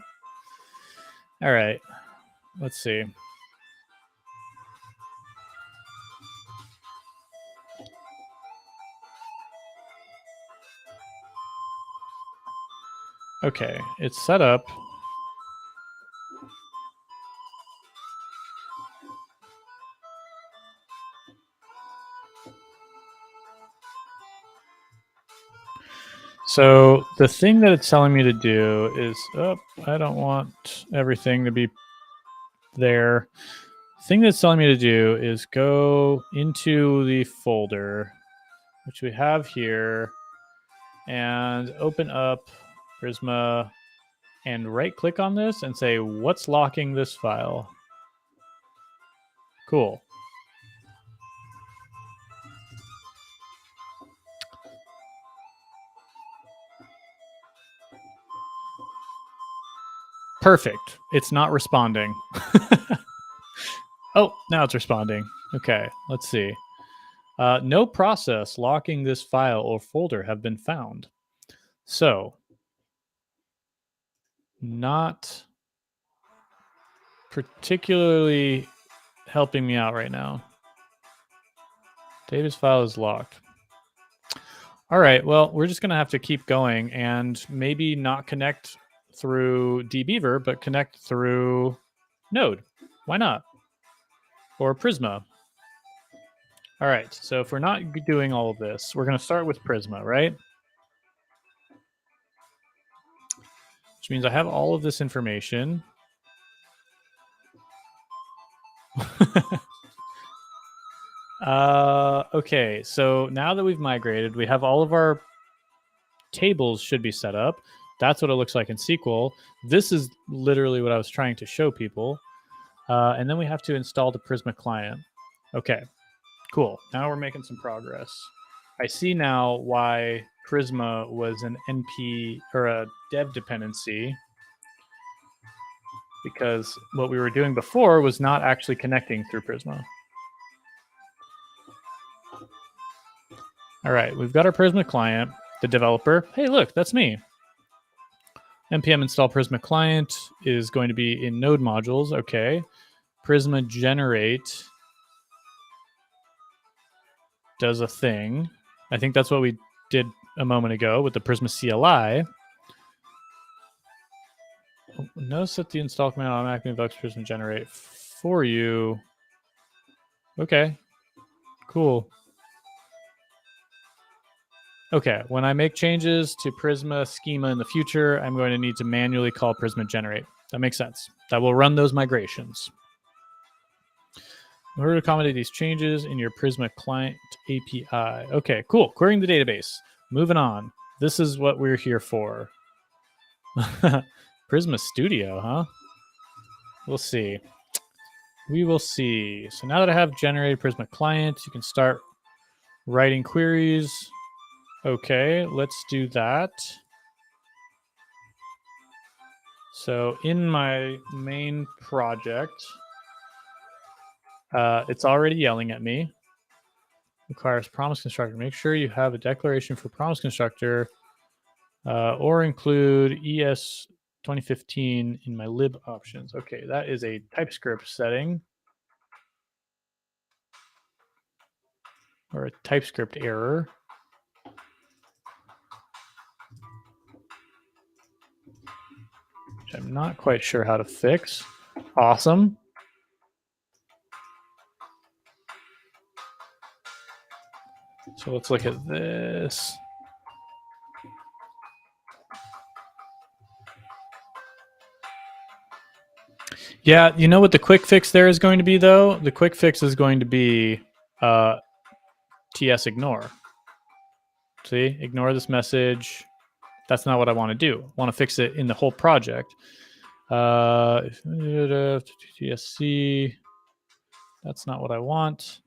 All right, let's see. Okay, it's set up. So the thing that it's telling me to do is, I don't want everything to be there. The thing that's telling me to do is go into the folder, which we have here, and open up Prisma and right click on this and say, what's locking this file? Cool. Perfect. It's not responding. Oh, now it's responding. Okay, let's see. No process locking this file or folder have been found. So, not particularly helping me out right now. Davis file is locked. All right, well, we're just going to have to keep going and maybe not connect through dbeaver, but connect through Node. Why not? Or Prisma. All right, so if we're not doing all of this, we're going to start with Prisma, right? Which means I have all of this information. Okay, so now that we've migrated, we have all of our tables should be set up. That's what it looks like in SQL. This is literally what I was trying to show people. And then we have to install the Prisma client. Okay, cool. Now we're making some progress. I see now why Prisma was an NP or a dev dependency, because what we were doing before was not actually connecting through Prisma. All right, we've got our Prisma client, the developer. Hey, look, that's me. npm install Prisma client is going to be in node modules. Okay. Prisma generate does a thing. I think that's what we did a moment ago with the Prisma CLI. Notice that the install command automatically invokes Prisma generate for you. Okay, cool. Okay, when I make changes to Prisma schema in the future, I'm going to need to manually call Prisma generate. That makes sense. That will run those migrations. In order to accommodate these changes in your Prisma client API. Okay, cool. Querying the database. Moving on. This is what we're here for. Prisma Studio, huh? We'll see. We will see. So now that I have generated Prisma client, you can start writing queries. Okay, let's do that. So in my main project, it's already yelling at me. Requires promise constructor. Make sure you have a declaration for promise constructor or include ES 2015 in my lib options. Okay, that is a TypeScript setting or a TypeScript error. Which I'm not quite sure how to fix. Awesome. So let's look at this. Yeah, you know what the quick fix there is going to be, though? The quick fix is going to be TS ignore. See, ignore this message. That's not what I want to do. I want to fix it in the whole project. TSC. That's not what I want.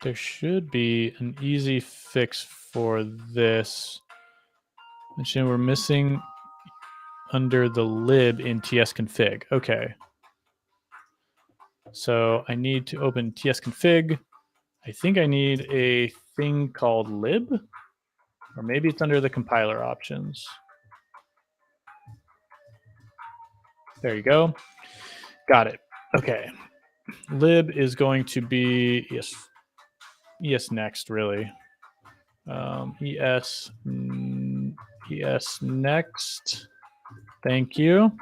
There should be an easy fix for this. Mention we're missing. under the lib in tsconfig. Okay. So I need to open tsconfig. I think I need a thing called lib, or maybe it's under the compiler options. There you go. Got it. Okay. Lib is going to be es next, really. Es next. Thank you.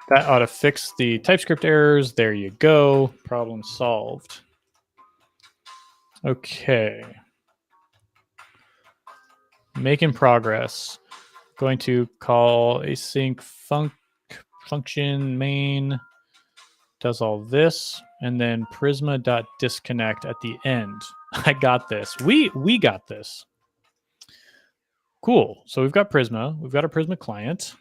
That ought to fix the TypeScript errors. There you go. Problem solved. Okay. Making progress. Going to call async function main. Does all this, and then prisma.disconnect at the end. I got this. We got this. Cool. So we've got Prisma. We've got a Prisma client.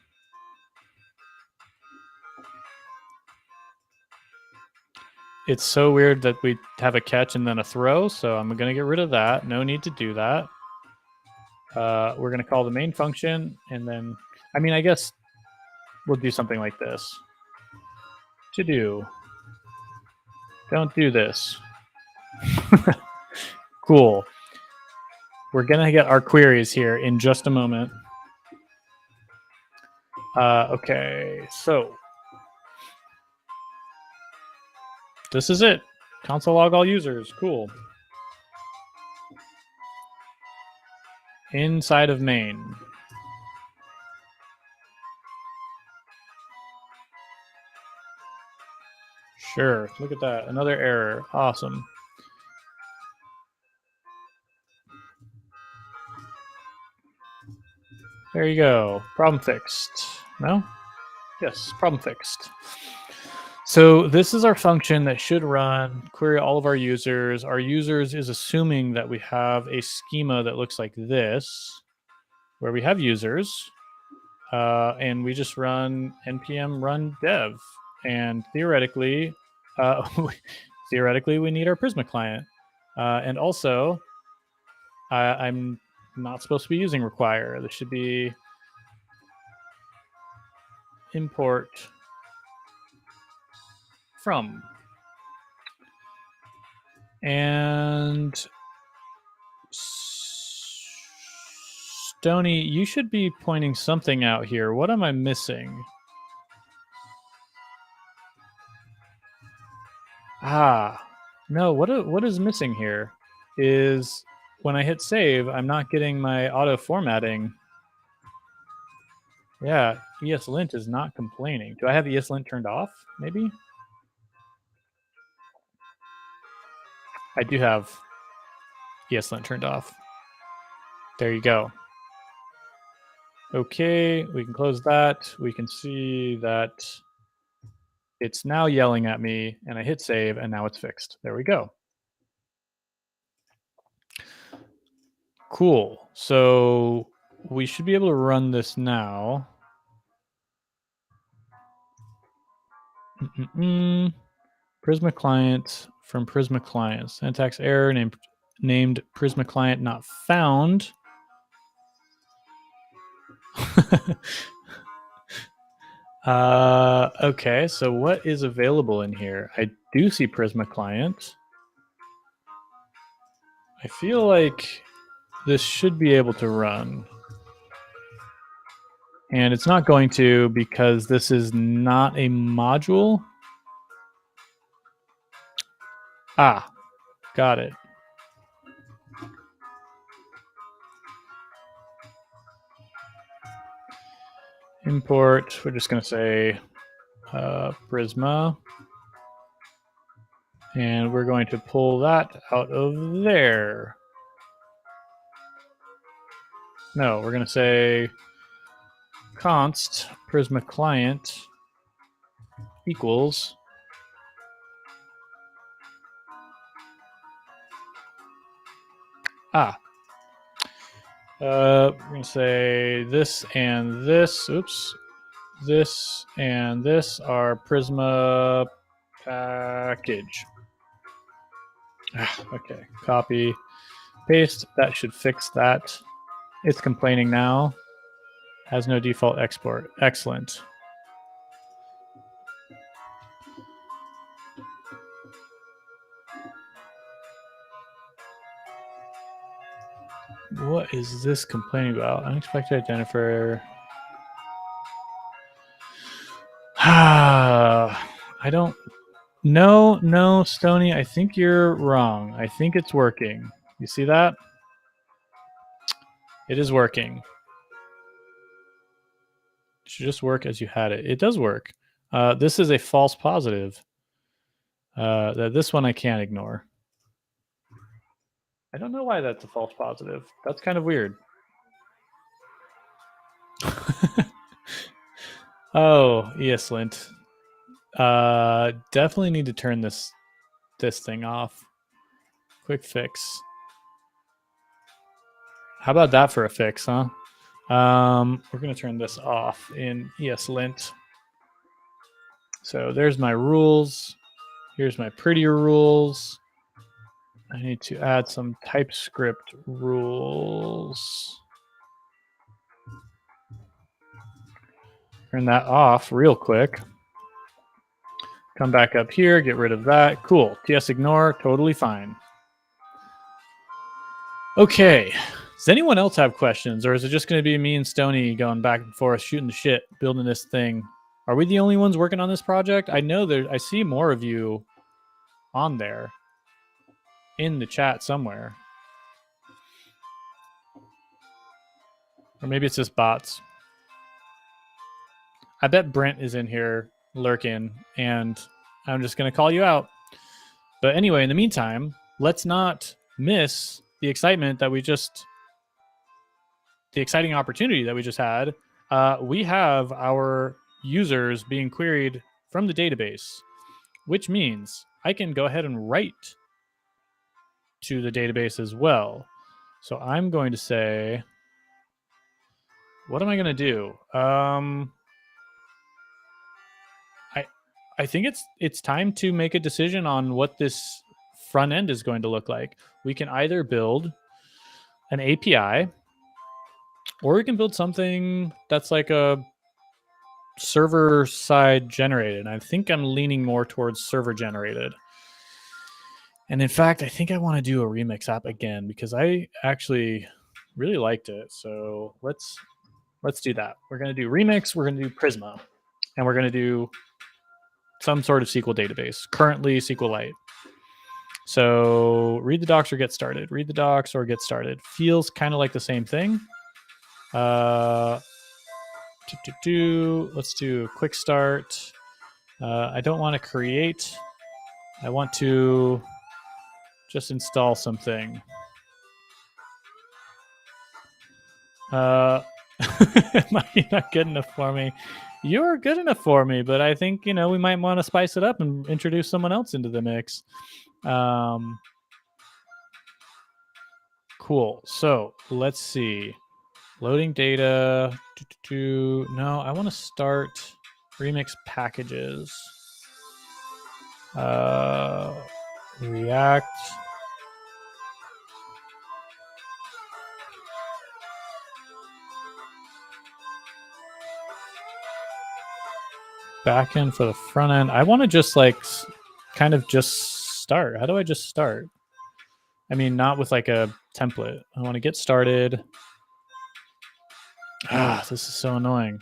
It's so weird that we have a catch and then a throw, so I'm going to get rid of that. No need to do that. We're going to call the main function, and then, I mean, I guess we'll do something like this. To do. Don't do this. Cool. We're going to get our queries here in just a moment. Okay, so this is it. Console log all users. Cool. Inside of main. Sure. Look at that. Another error. Awesome. There you go. Problem fixed. No? Yes, problem fixed. So this is our function that should run, query all of our users. Our users is assuming that we have a schema that looks like this, where we have users, and we just run npm run dev. And theoretically, we need our Prisma client. And also, I'm not supposed to be using require. This should be import from. And Stony, you should be pointing something out here. What am I missing? No, what is missing here is when I hit save, I'm not getting my auto formatting. Yeah, ESLint is not complaining. Do I have ESLint turned off, maybe? I do have ESLint turned off. There you go. Okay, we can close that. We can see that it's now yelling at me, and I hit save, and now it's fixed. There we go. Cool. So we should be able to run this now. Prisma client from Prisma client. Syntax error named Prisma client not found. Okay, so what is available in here? I do see Prisma client. I feel like this should be able to run. And it's not going to because this is not a module. Got it. Import, we're just going to say Prisma. And we're going to pull that out of there. No, we're going to say const Prisma client equals we're going to say this and this. Oops. This and this are Prisma package. Okay. Copy, paste. That should fix that. It's complaining now. Has no default export. Excellent. What is this complaining about? Unexpected identifier. I don't. No, Stony. I think you're wrong. I think it's working. You see that? It is working. It should just work as you had it. It does work. This is a false positive. This one I can't ignore. I don't know why that's a false positive. That's kind of weird. Oh, yes, Lint. Definitely need to turn this thing off. Quick fix. How about that for a fix, huh? We're gonna turn this off in ESLint. So there's my rules. Here's my prettier rules. I need to add some TypeScript rules. Turn that off real quick. Come back up here, get rid of that. Cool. TS ignore, totally fine. Okay. Does anyone else have questions, or is it just going to be me and Stony going back and forth, shooting the shit, building this thing? Are we the only ones working on this project? I know I see more of you on there in the chat somewhere. Or maybe it's just bots. I bet Brent is in here lurking, and I'm just going to call you out. But anyway, in the meantime, let's not miss the excitement that the exciting opportunity that we just had. We have our users being queried from the database, which means I can go ahead and write to the database as well. So I'm going to say, what am I going to do? I think it's time to make a decision on what this front end is going to look like. We can either build an API, or we can build something that's like a server side generated. I think I'm leaning more towards server generated. And in fact, I think I want to do a remix app again because I actually really liked it. So let's do that. We're going to do remix, we're going to do Prisma, and we're going to do some sort of SQL database, currently SQLite. So read the docs or get started. Read the docs or get started. Feels kind of like the same thing. Let's do a quick start. I don't want to create. I want to just install something. Am I not good enough for me? You're good enough for me, but I think, we might want to spice it up and introduce someone else into the mix. Cool. So let's see. Loading data. No, I want to start remix packages. React. Backend for the front end. I want to just kind of just start. How do I just start? I mean, not with like a template. I want to get started. This is so annoying.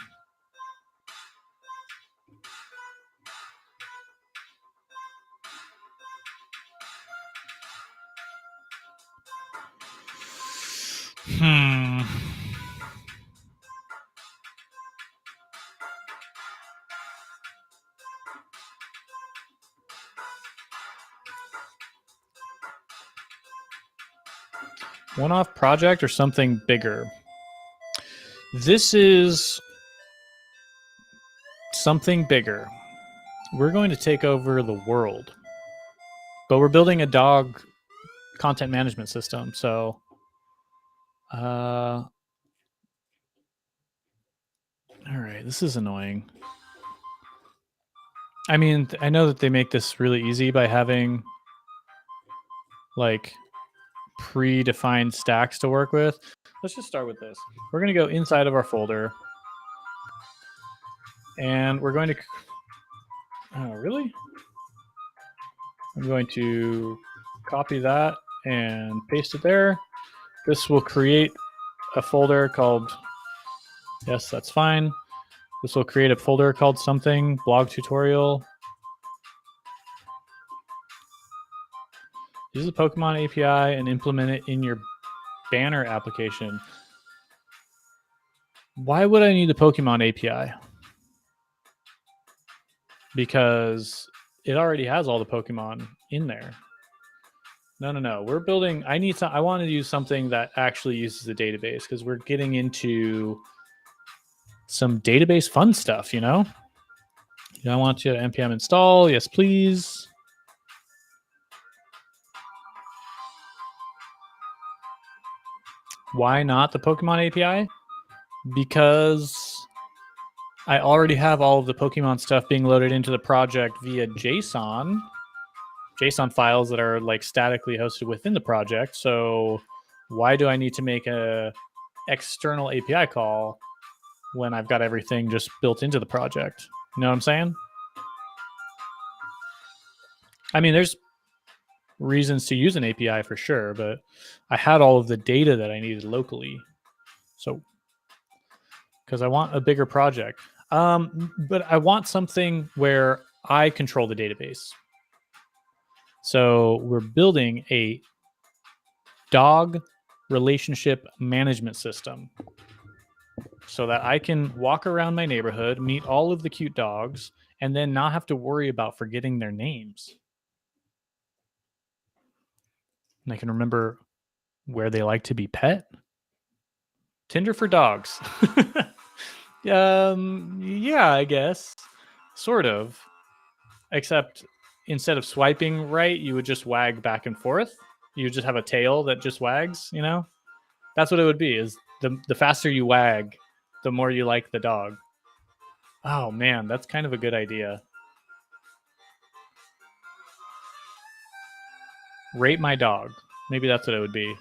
One-off project or something bigger? This is something bigger. We're going to take over the world. But we're building a dog content management system, so all right, this is annoying. I mean, I know that they make this really easy by having like predefined stacks to work with. Let's just start with this. We're going to go inside of our folder. And we're going to, oh, really? I'm going to copy that and paste it there. This will create a folder called, yes, that's fine. This will create a folder called something, blog tutorial. Use the Pokemon API and implement it in your banner application. Why would I need the Pokemon API? Because it already has all the Pokemon in there. No. We're building. I want to use something that actually uses the database because we're getting into some database fun stuff, you know? I want you to npm install. Yes, please. Why not the Pokemon API? Because I already have all of the Pokemon stuff being loaded into the project via JSON files that are like statically hosted within the project. So why do I need to make a external API call when I've got everything just built into the project? You know what I'm saying? I mean, there's reasons to use an API for sure, but I had all of the data that I needed locally. So, because I want a bigger project. But I want something where I control the database. So we're building a dog relationship management system so that I can walk around my neighborhood, meet all of the cute dogs, and then not have to worry about forgetting their names. And I can remember where they like to be pet. Tinder for dogs. Yeah, I guess. Sort of. Except instead of swiping right, you would just wag back and forth. You would just have a tail that just wags, you know? That's what it would be, is the faster you wag, the more you like the dog. Oh man, that's kind of a good idea. Rate my dog. Maybe that's what it would be.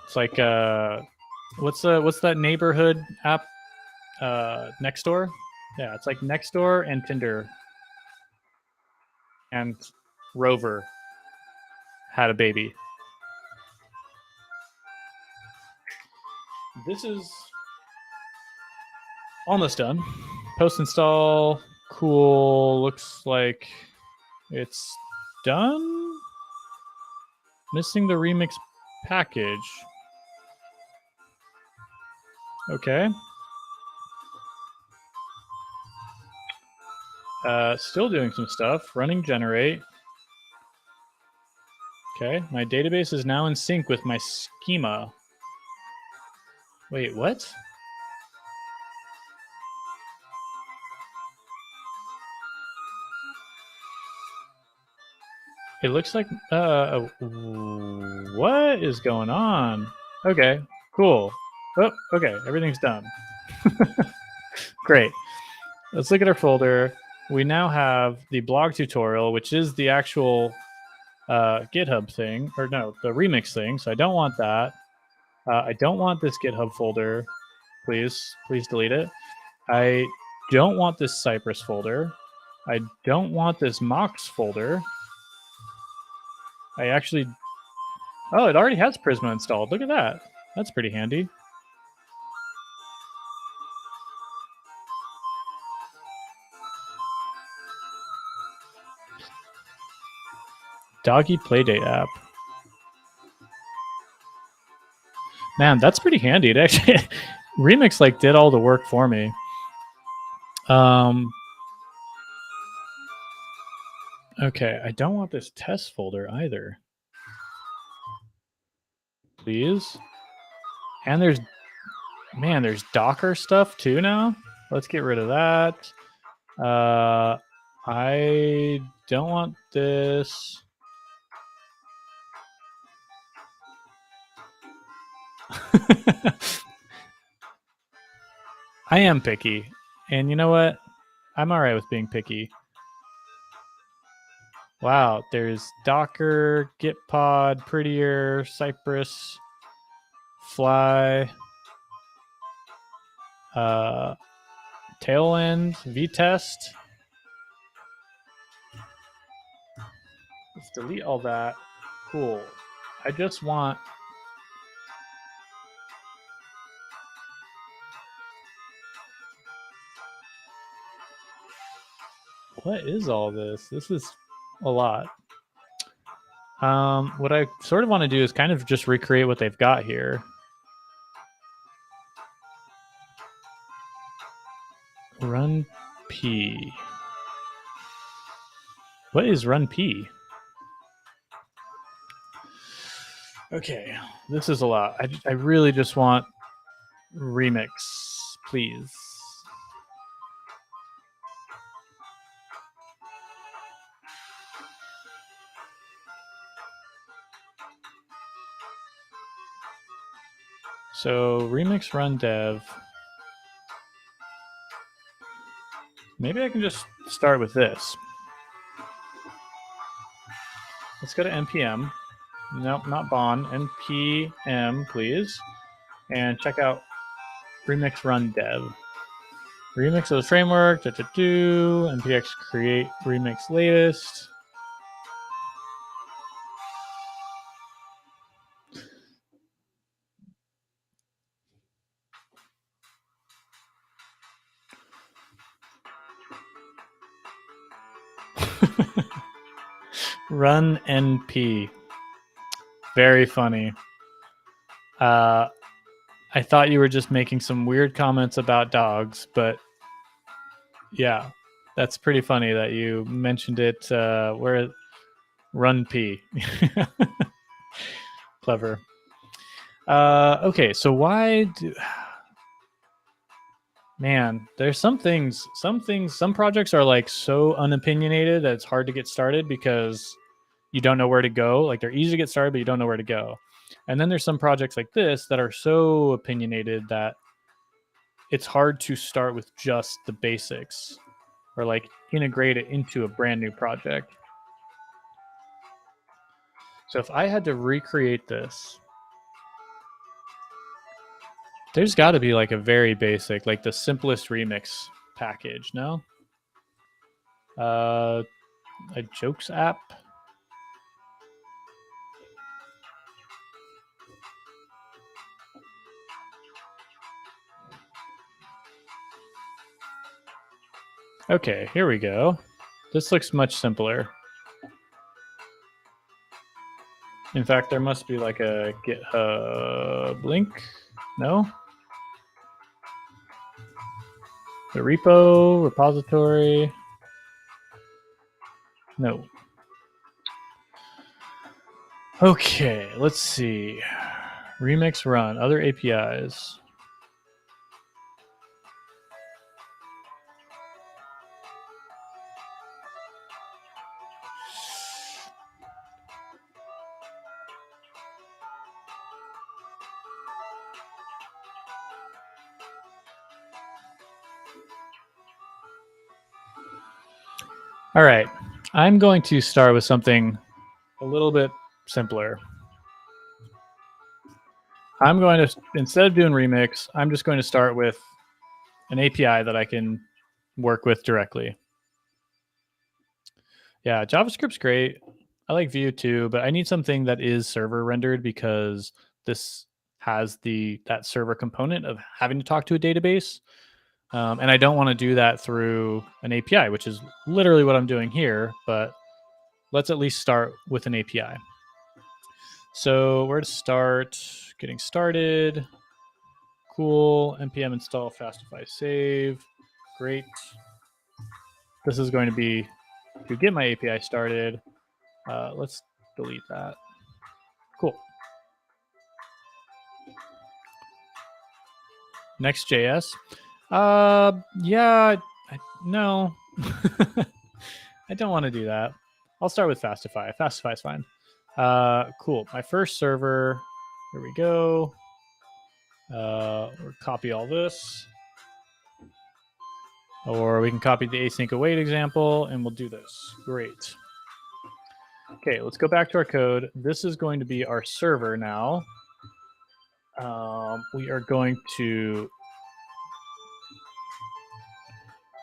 It's like what's that neighborhood app? Nextdoor? Yeah, it's like Nextdoor and Tinder. And Rover had a baby. This is almost done. Post install. Cool. Looks like it's done. Missing the remix package. Okay. Still doing some stuff. Running generate. Okay. My database is now in sync with my schema. Wait, what? It looks like what is going on? Okay, cool. Oh, okay, everything's done. Great. Let's look at our folder. We now have the blog tutorial, which is the actual GitHub thing, or no, the remix thing. So I don't want that. I don't want this GitHub folder. Please delete it. I don't want this Cypress folder. I don't want this Mox folder. I actually, oh, it already has Prisma installed. Look at that. That's pretty handy. Doggy Playdate app. Man, that's pretty handy. It actually, Remix like did all the work for me. Okay, I don't want this test folder either. Please. And there's Docker stuff too now. Let's get rid of that. I don't want this. I am picky. And you know what? I'm all right with being picky. Wow, there's Docker, Gitpod, Prettier, Cypress, Fly. Tailwind, vtest. Let's delete all that. Cool. I just want... What is all this? This is a lot. What I sort of want to do is kind of just recreate what they've got here. Run P. What is run P? Okay, this is a lot. I really just want remix, please. So remix run dev. Maybe I can just start with this. Let's go to npm. Nope, not Bon. npm, please. And check out remix run dev. Remix of the framework. npx create remix latest. Run np. Very funny. I thought you were just making some weird comments about dogs, but yeah, that's pretty funny that you mentioned it. Where run p. Clever. Okay, so why do... Man, there's some projects are like so unopinionated that it's hard to get started because you don't know where to go. Like they're easy to get started, but you don't know where to go. And then there's some projects like this that are so opinionated that it's hard to start with just the basics or like integrate it into a brand new project. So if I had to recreate this, there's got to be like a very basic, like the simplest remix package, no? A jokes app. Okay, here we go. This looks much simpler. In fact, there must be like a GitHub link. No? The repo, repository. No. Okay, let's see. Remix run, other APIs. All right, I'm going to start with something a little bit simpler. I'm going to, instead of doing remix, I'm just going to start with an API that I can work with directly. Yeah, JavaScript's great. I like Vue too, but I need something that is server rendered because this has that server component of having to talk to a database. And I don't want to do that through an API, which is literally what I'm doing here, but let's at least start with an API. So where to start? Getting started. Cool. npm install fastify save. Great. This is going to be to get my API started. Let's delete that. Cool. Next.js. Yeah, no. I don't want to do that. I'll start with Fastify. Fastify is fine. Cool. My first server. Here we go. We'll copy all this. Or we can copy the async await example, and we'll do this. Great. Okay, let's go back to our code. This is going to be our server now. We are going to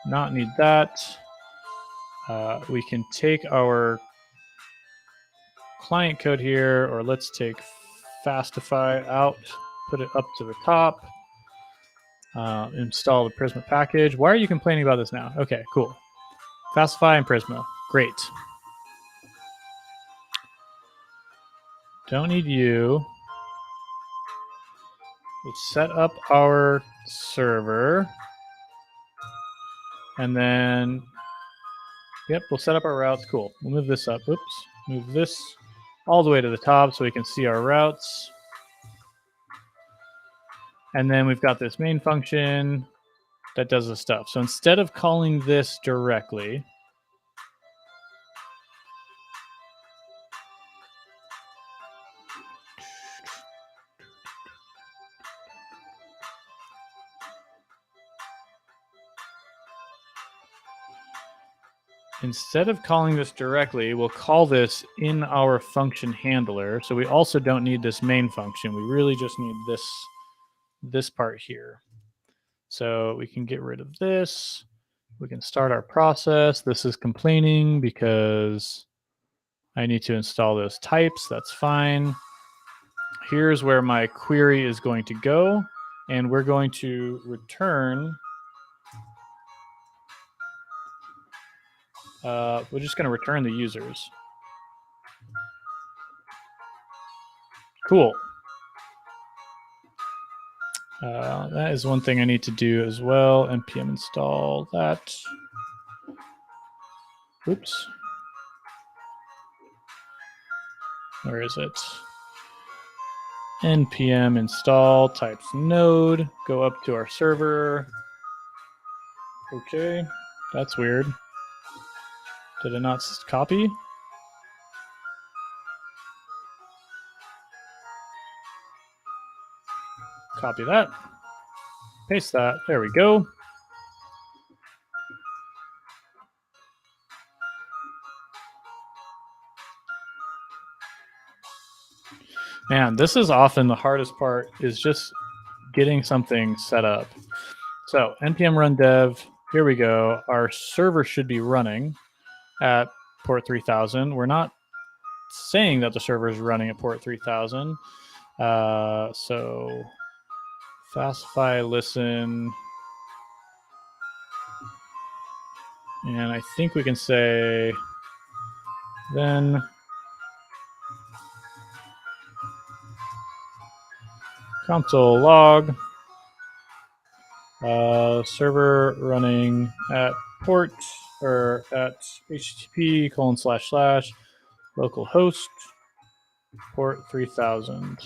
not need that. We can take our client code here, or let's take Fastify out, put it up to the top, install the Prisma package. Why are you complaining about this now? Okay, cool. Fastify and Prisma, great. Don't need you. Let's set up our server. And then, yep, we'll set up our routes. Cool. We'll move this up. Oops. Move this all the way to the top so we can see our routes. And then we've got this main function that does the stuff. So instead of calling this directly, we'll call this in our function handler. So we also don't need this main function. We really just need this part here. So we can get rid of this. We can start our process. This is complaining because I need to install those types. That's fine. Here's where my query is going to go. And we're going to return. We're just going to return the users. Cool. That is one thing I need to do as well. npm install that. Oops. Where is it? npm install types node. Go up to our server. Okay, that's weird. Did it not copy? Copy that. Paste that. There we go. Man, this is often the hardest part, is just getting something set up. So npm run dev, here we go. Our server should be running at port 3000. We're not saying that the server is running at port 3000. So Fastify listen. And I think we can say then console log server running at port or at http:// localhost port 3000.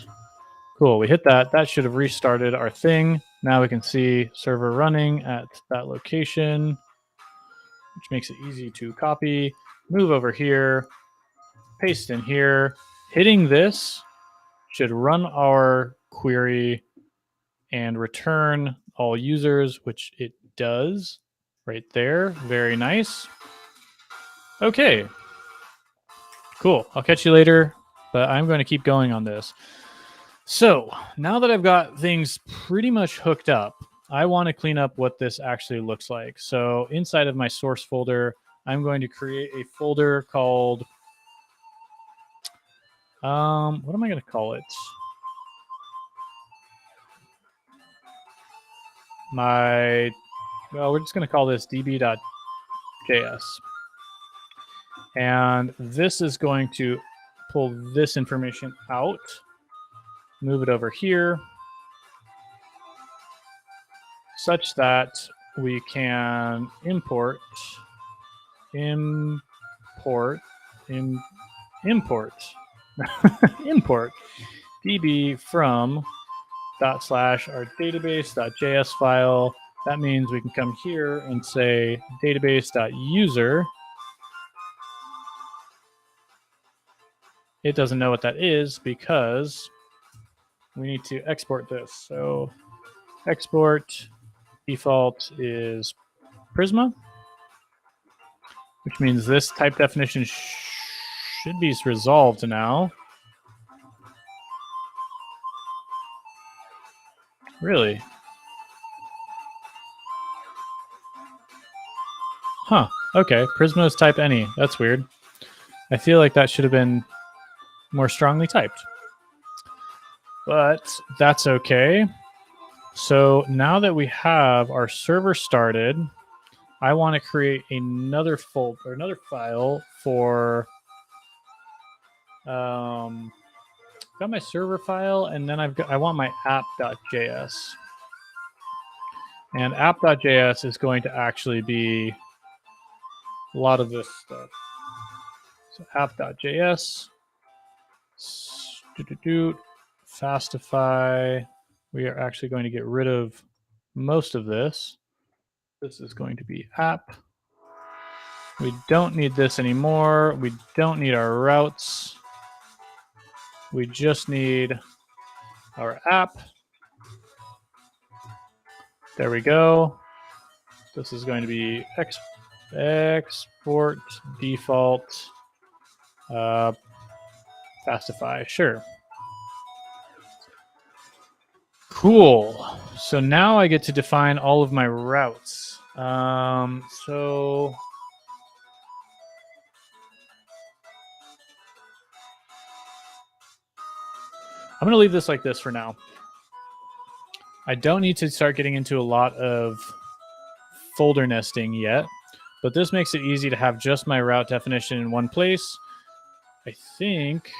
Cool, we hit that. That should have restarted our thing. Now we can see server running at that location, which makes it easy to copy, move over here, paste in here. Hitting this should run our query and return all users, which it does right there. Very nice. Okay, cool. I'll catch you later, but I'm going to keep going on this. So now that I've got things pretty much hooked up, I want to clean up what this actually looks like. So inside of my source folder, I'm going to create a folder called, what am I going to call it? Well, we're just going to call this db.js. And this is going to pull this information out, move it over here, such that we can import db from / our database.js file. That means we can come here and say database.user. It doesn't know what that is because we need to export this. So export default is Prisma, which means this type definition should be resolved now. Really? Okay, Prisma is type any. That's weird. I feel like that should have been more strongly typed. But that's okay. So now that we have our server started, I want to create another folder or another file for got my server file, and then I want my app.js. And app.js is going to actually be a lot of this stuff. So app.js, Fastify. We are actually going to get rid of most of this. This is going to be app. We don't need this anymore. We don't need our routes. We just need our app. There we go. This is going to be export default Fastify. Sure. Cool. So now I get to define all of my routes. So I'm going to leave this like this for now. I don't need to start getting into a lot of folder nesting yet, but this makes it easy to have just my route definition in one place. I think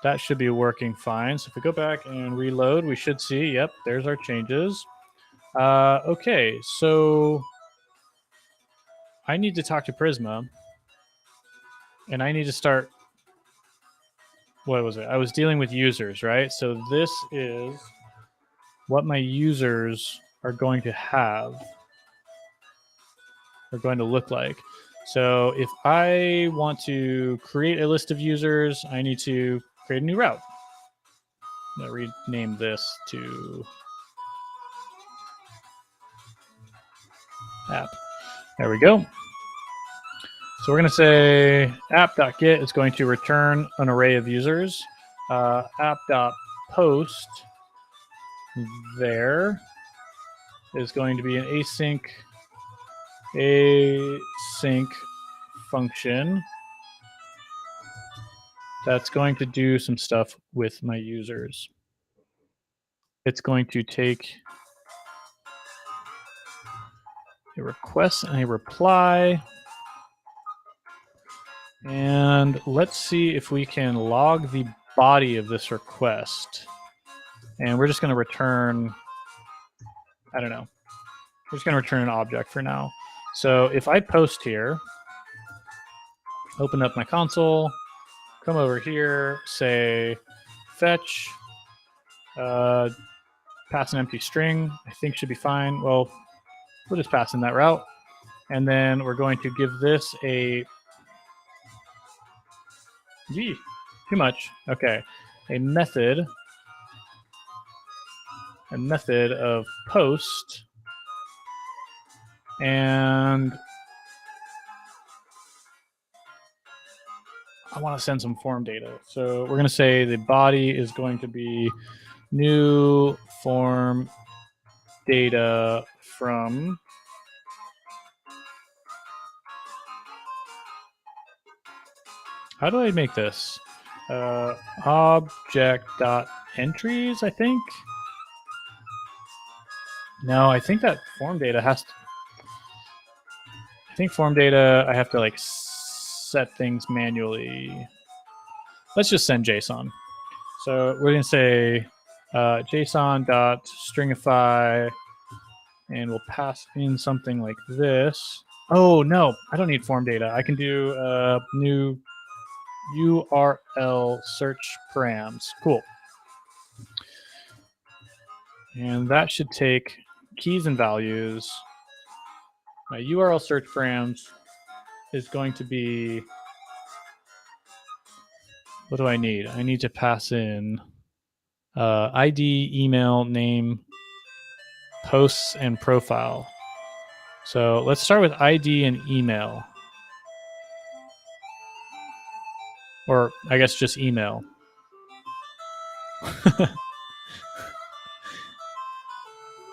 that should be working fine. So if we go back and reload, we should see, yep, there's our changes. Okay, so I need to talk to Prisma, and I need to start, what was it? I was dealing with users, right? So this is what my users are going to have, are going to look like. So if I want to create a list of users, I need to create a new route. I'm going to rename this to app. There we go. So we're going to say app.get is going to return an array of users. App.post there is going to be an async function that's going to do some stuff with my users. It's going to take a request and a reply. And let's see if we can log the body of this request. And we're just going to return, I don't know. We're just going to return an object for now. So if I post here, open up my console, come over here, say fetch, pass an empty string, I think should be fine. Well, we'll just pass in that route. And then we're going to give this a, too much. Okay. A method of post, and I want to send some form data. So we're going to say the body is going to be new form data from how do I make this? Object.entries, I think. No, I think that form data has to, I think form data, I have to like set things manually. Let's just send JSON. So we're going to say JSON.stringify, and we'll pass in something like this. Oh, no, I don't need form data. I can do new URL search params. Cool. And that should take keys and values. My URL search params is going to be, what do I need? I need to pass in ID, email, name, posts, and profile. So let's start with ID and email. Or I guess just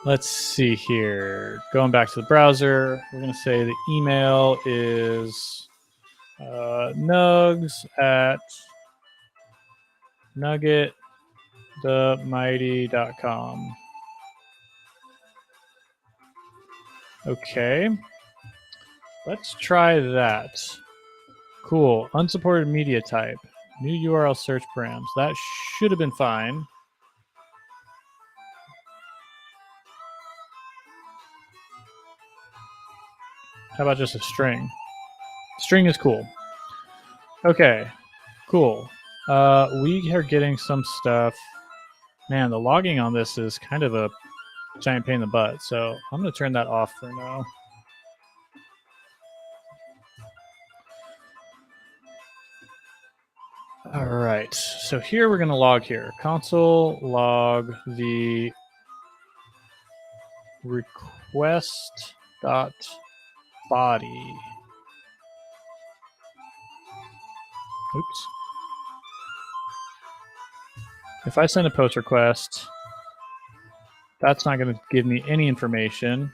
Let's see here. Going back to the browser, we're going to say the email is nugs at nuggetthemighty.com. Okay. Let's try that. Cool. Unsupported media type. New URL search params. That should have been fine. How about just a string? String is cool. Okay, cool. We are getting some stuff. Man, the logging on this is kind of a giant pain in the butt, so I'm going to turn that off for now. All right, so here we're going to log here. Console log the request dot body. Oops. If I send a post request, that's not going to give me any information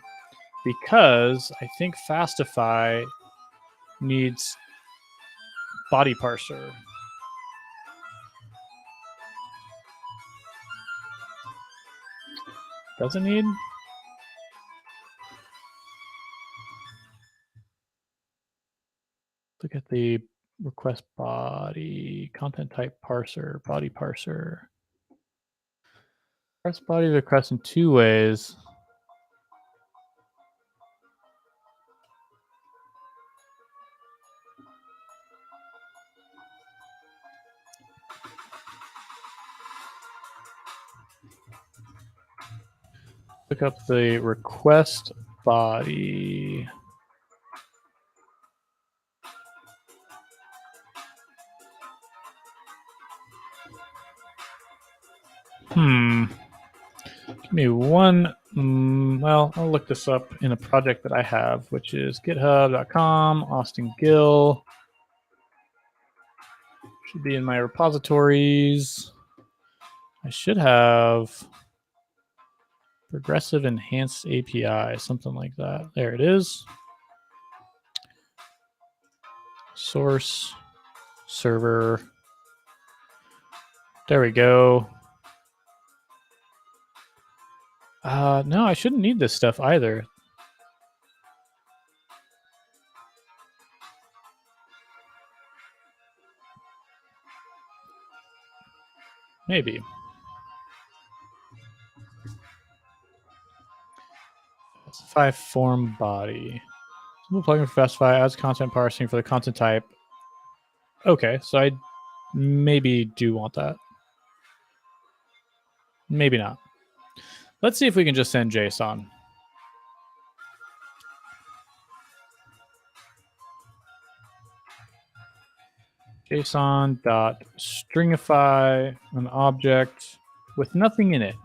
because I think Fastify needs body parser. Does it need? Look at the request body, content type parser, body parser. Parse body request in two ways. Look up the request body. Give me one. Well, I'll look this up in a project that I have, which is github.com, Austin Gill. Should be in my repositories. I should have progressive enhanced API, something like that. There it is. Source, server. There we go. No, I shouldn't need this stuff either. Maybe. Specify form body. Simple plugin for specify adds content parsing for the content type. Okay, so I maybe do want that. Maybe not. Let's see if we can just send JSON. JSON.stringify an object with nothing in it.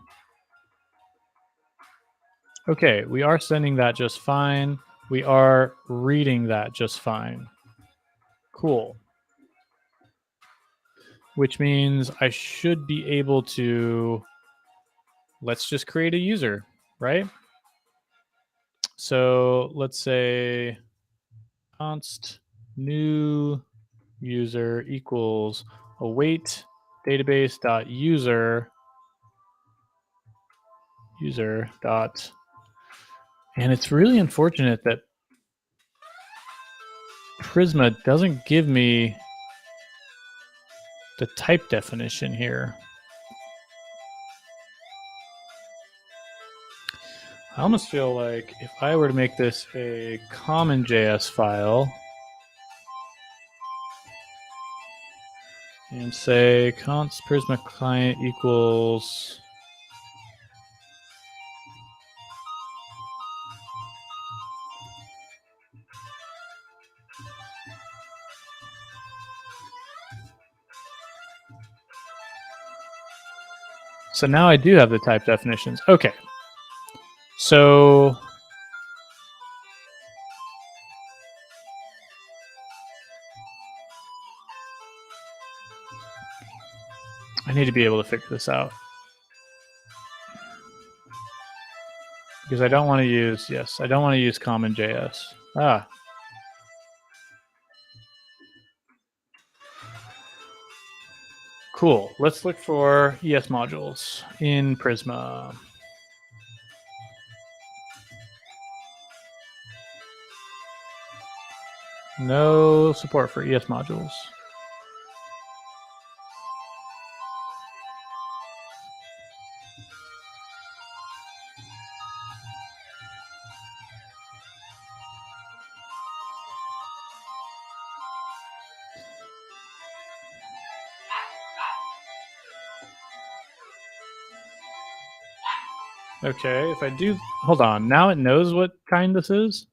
Okay, we are sending that just fine. We are reading that just fine. Cool. Which means I should be able to, let's just create a user, right? So let's say const new user equals await database.user user dot. And it's really unfortunate that Prisma doesn't give me the type definition here. I almost feel like if I were to make this a common JS file and say const Prisma client equals so now I do have the type definitions. Okay. So I need to be able to figure this out. because I don't want to use, I don't want to use common JS. Cool. Let's look for ES modules in Prisma. No support for ES modules. Okay, if I do, hold on. Now it knows what kind this is.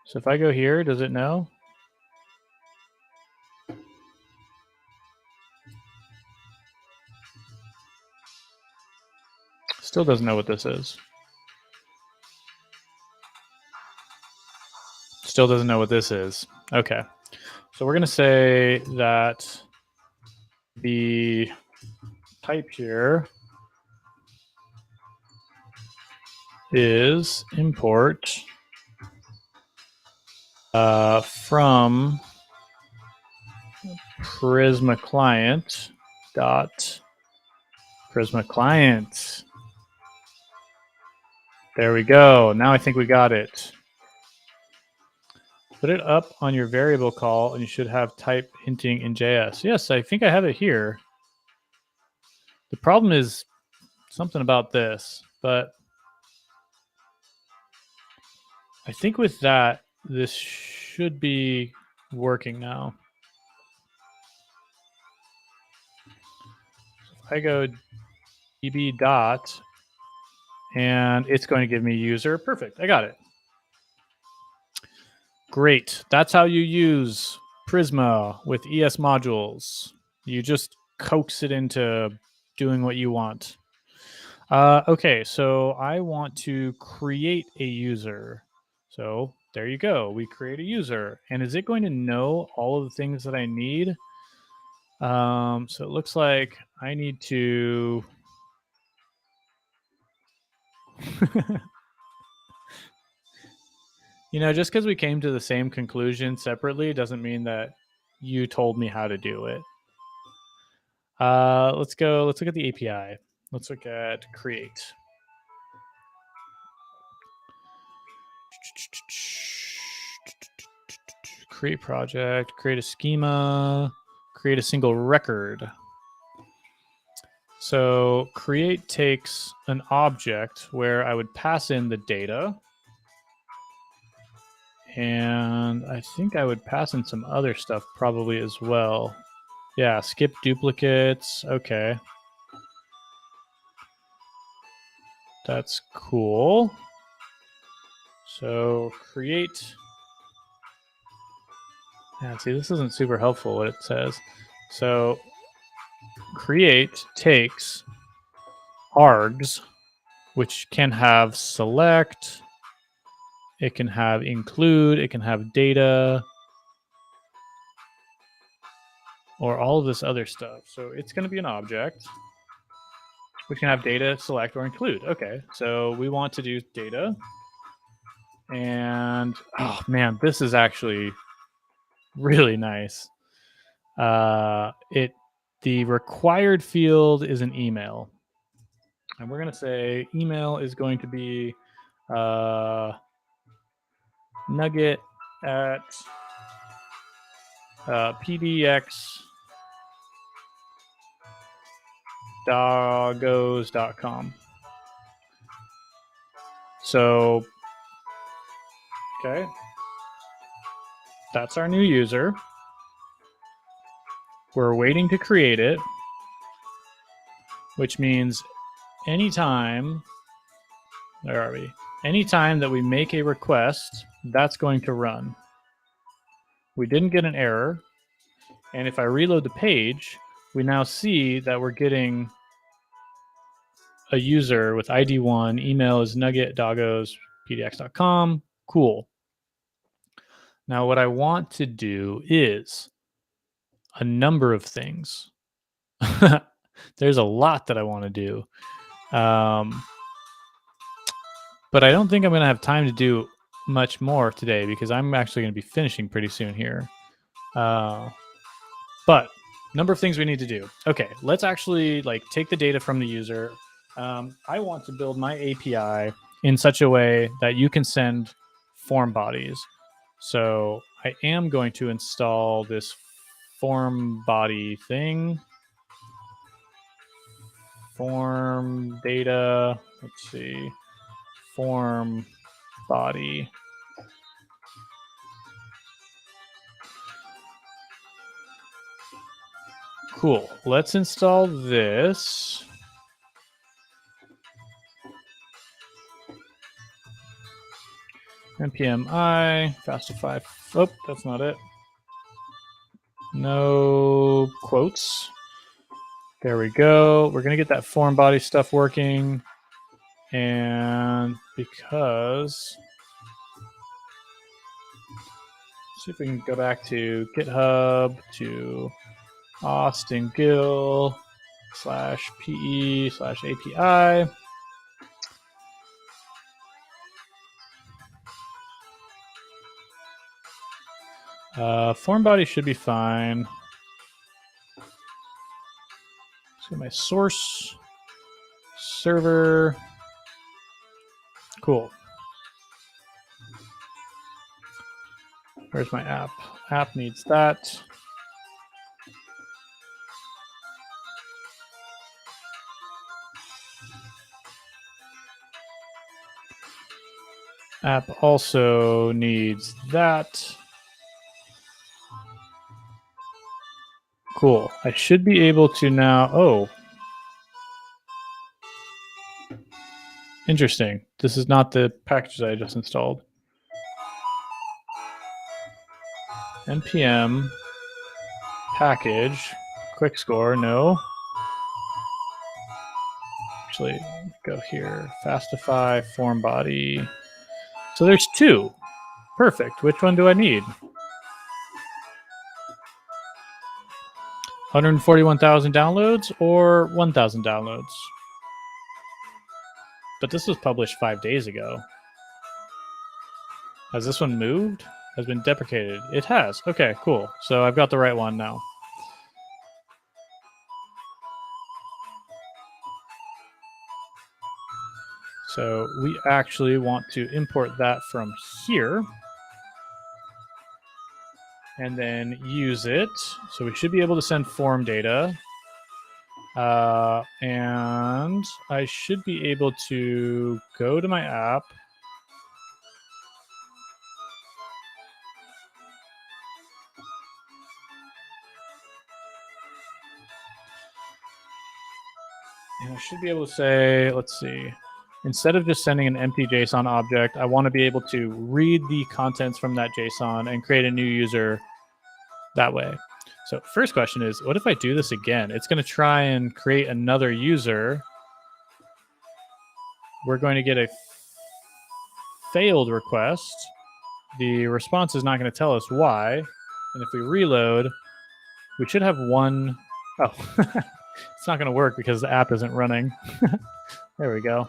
So if I go here, does it know? Still doesn't know what this is. Still doesn't know what this is. Okay. So we're going to say that the type here is import from Prisma client dot Prisma client. There we go. Now I think we got it. Put it up on your variable call and you should have type hinting in JS. Yes, I think I have it here. The problem is something about this, but I think with that, this should be working now. If I go db dot, and it's going to give me user. Perfect. I got it. Great. That's how you use Prisma with ES modules. You just coax it into doing what you want. Okay, so I want to create a user. So there you go. We create a user. And is it going to know all of the things that I need? So it looks like I need to... You know, just because we came to the same conclusion separately doesn't mean that you told me how to do it. Let's look at the API. Let's look at create. Create project, create a schema, create a single record. So create takes an object where I would pass in the data. And I think I would pass in some other stuff probably as well. Yeah, skip duplicates. Okay. That's cool. So create. Yeah, see, this isn't super helpful what it says. So create takes args, which can have select, it can have include, it can have data, or all of this other stuff. So it's going to be an object which can have data, select, or include. Okay, so we want to do data. And oh man, this is actually really nice. The required field is an email. And we're going to say email is going to be nugget at pdxdoggos.com. So, okay, that's our new user. We're waiting to create it, which means anytime, where are we? Anytime that we make a request, that's going to run. We didn't get an error. And if I reload the page, we now see that we're getting a user with ID 1. Email is nugget.doggos.pdx.com. Cool. Now, what I want to do is a number of things. There's a lot that I want to do. But I don't think I'm going to have time to do much more today because I'm actually going to be finishing pretty soon here. But number of things we need to do. Okay, let's actually like take the data from the user. I want to build my API in such a way that you can send form bodies. So I am going to install this form body thing. Form data. Let's see. Form body. Cool. Let's install this. npm I fastify. Oh, that's not it. No quotes. There we go. We're going to get that form body stuff working. And because, see if we can go back to GitHub to Austin Gill /PE/API. Form body should be fine. So my source server. Cool. Where's my app? App needs that. App also needs that. Cool. I should be able to now. Oh. Interesting. This is not the package I just installed. npm package quick score. No. Actually, go here. Fastify form body. So there's two. Perfect. Which one do I need? 141,000 downloads or 1,000 downloads? But this was published 5 days ago. Has this one moved? Has been deprecated? It has. Okay, cool. So I've got the right one now. So we actually want to import that from here and then use it. So we should be able to send form data. And I should be able to go to my app. And I should be able to say, let's see, instead of just sending an empty JSON object, I want to be able to read the contents from that JSON and create a new user that way. So first question is, what if I do this again? It's going to try and create another user. We're going to get a failed request. The response is not going to tell us why. And if we reload, we should have one. Oh, it's not going to work because the app isn't running. There we go.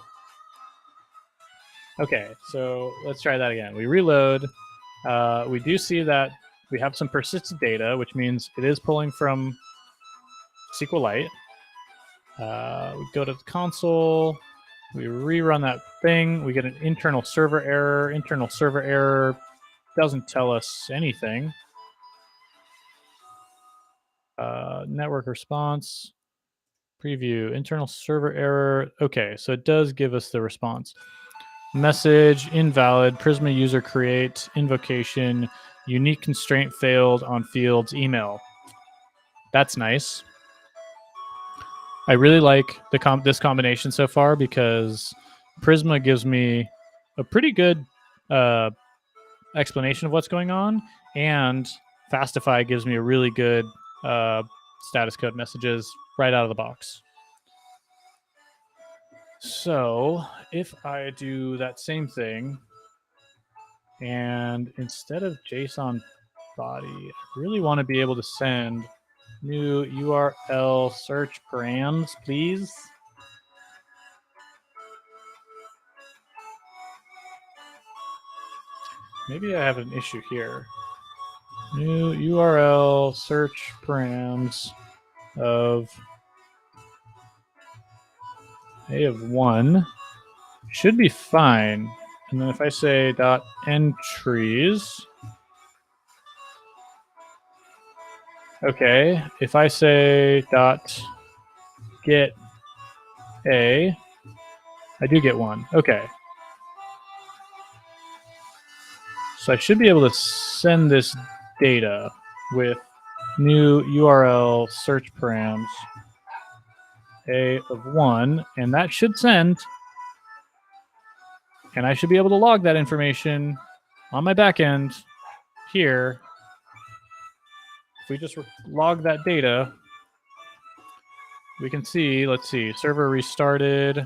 Okay, so let's try that again. We reload. We do see that we have some persistent data, which means it is pulling from SQLite. We go to the console. We rerun that thing. We get an internal server error. Internal server error doesn't tell us anything. Network response. Preview. Internal server error. Okay, so it does give us the response. Message invalid. Prisma user create invocation. Unique constraint failed on fields email. That's nice. I really like this combination so far because Prisma gives me a pretty good explanation of what's going on, and Fastify gives me a really good status code messages right out of the box. So if I do that same thing, and instead of JSON body, I really want to be able to send new URL search params, please. maybe I have an issue here. New URL search params of a of 1 should be fine. And then if I say dot entries, okay. If I say dot get a, I do get 1. Okay. So I should be able to send this data with new URL search params a of 1, and that should send. And I should be able to log that information on my backend here. If we just log that data, we can see, let's see, server restarted,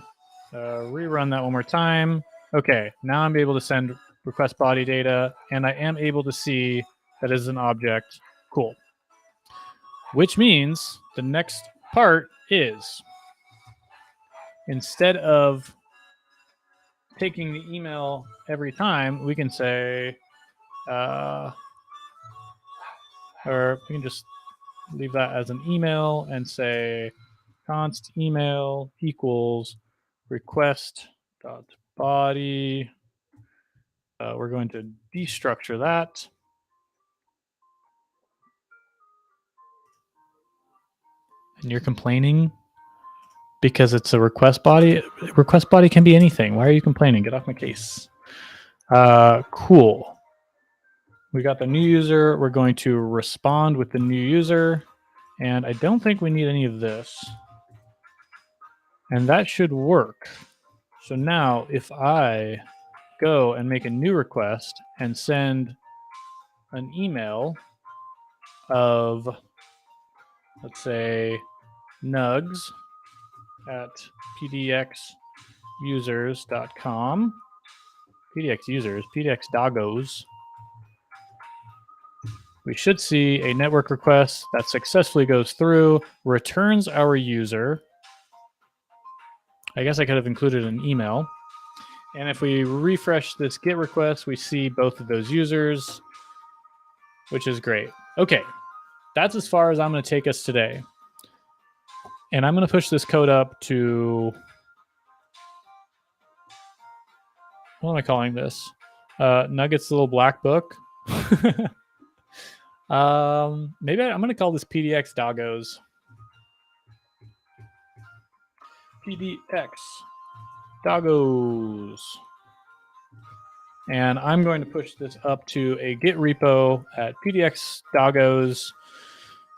rerun that one more time. Okay, now I'm able to send request body data, and I am able to see that is an object. Cool. Which means the next part is, instead of taking the email every time, we can say, or we can just leave that as an email and say const email equals request dot body. We're going to destructure that. And you're complaining because it's a request body? Request body can be anything. Why are you complaining? Get off my case. Cool. We got the new user. We're going to respond with the new user. And I don't think we need any of this. And that should work. So now if I go and make a new request and send an email of, let's say, nugs at pdxusers.com, pdx users, pdx doggos, we should see a network request that successfully goes through, returns our user. I guess I could have included an email. And if we refresh this GET request, we see both of those users, which is great. Okay, that's as far as I'm going to take us today. And I'm going to push this code up to, what am I calling this? Nuggets little black book. Maybe I'm going to call this PDX doggos. PDX doggos. And I'm going to push this up to a Git repo at PDX doggos,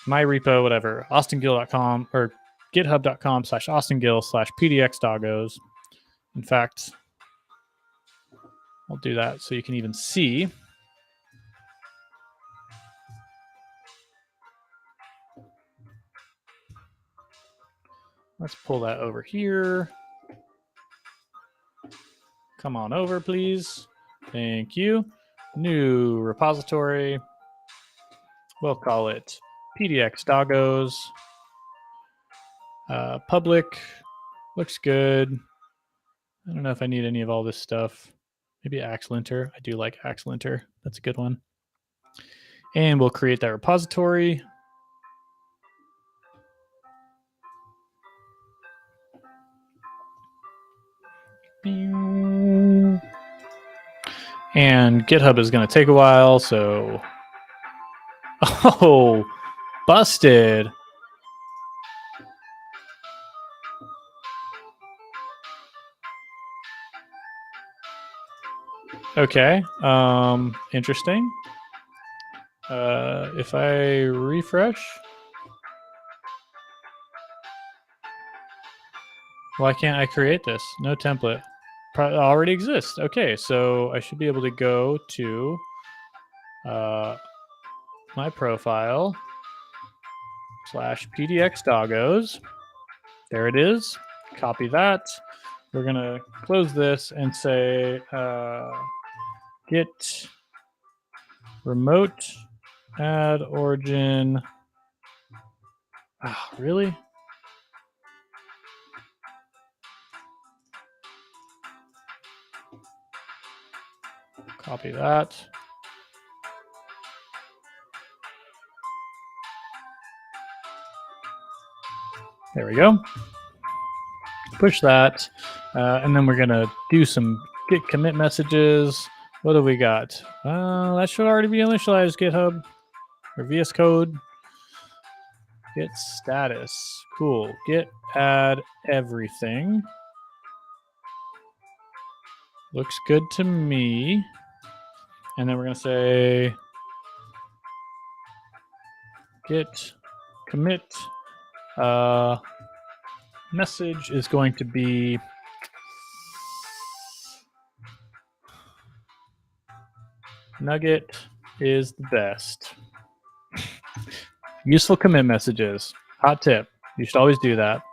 my repo, whatever, austingill.com or github.com/austingill/PDX doggos. In fact, I'll do that so you can even see. Let's pull that over here. Come on over, please. Thank you. New repository. We'll call it PDX doggos. Public. Looks good. I don't know if I need any of all this stuff. Maybe Axlinter. I do like Axlinter. That's a good one. And we'll create that repository. And GitHub is going to take a while, so... Oh, busted. Okay, interesting. If I refresh... Why can't I create this? No template. Already exists. Okay, so I should be able to go to my profile /PDX doggos. There it is. Copy that. We're going to close this and say git remote add origin. Ah, really? Copy that. There we go. Push that. And then we're going to do some git commit messages. What do we got? That should already be initialized, GitHub or VS Code. Git status. Cool. Git add everything. Looks good to me. And then we're going to say git commit message is going to be Nugget is the best. Useful commit messages. Hot tip. You should always do that.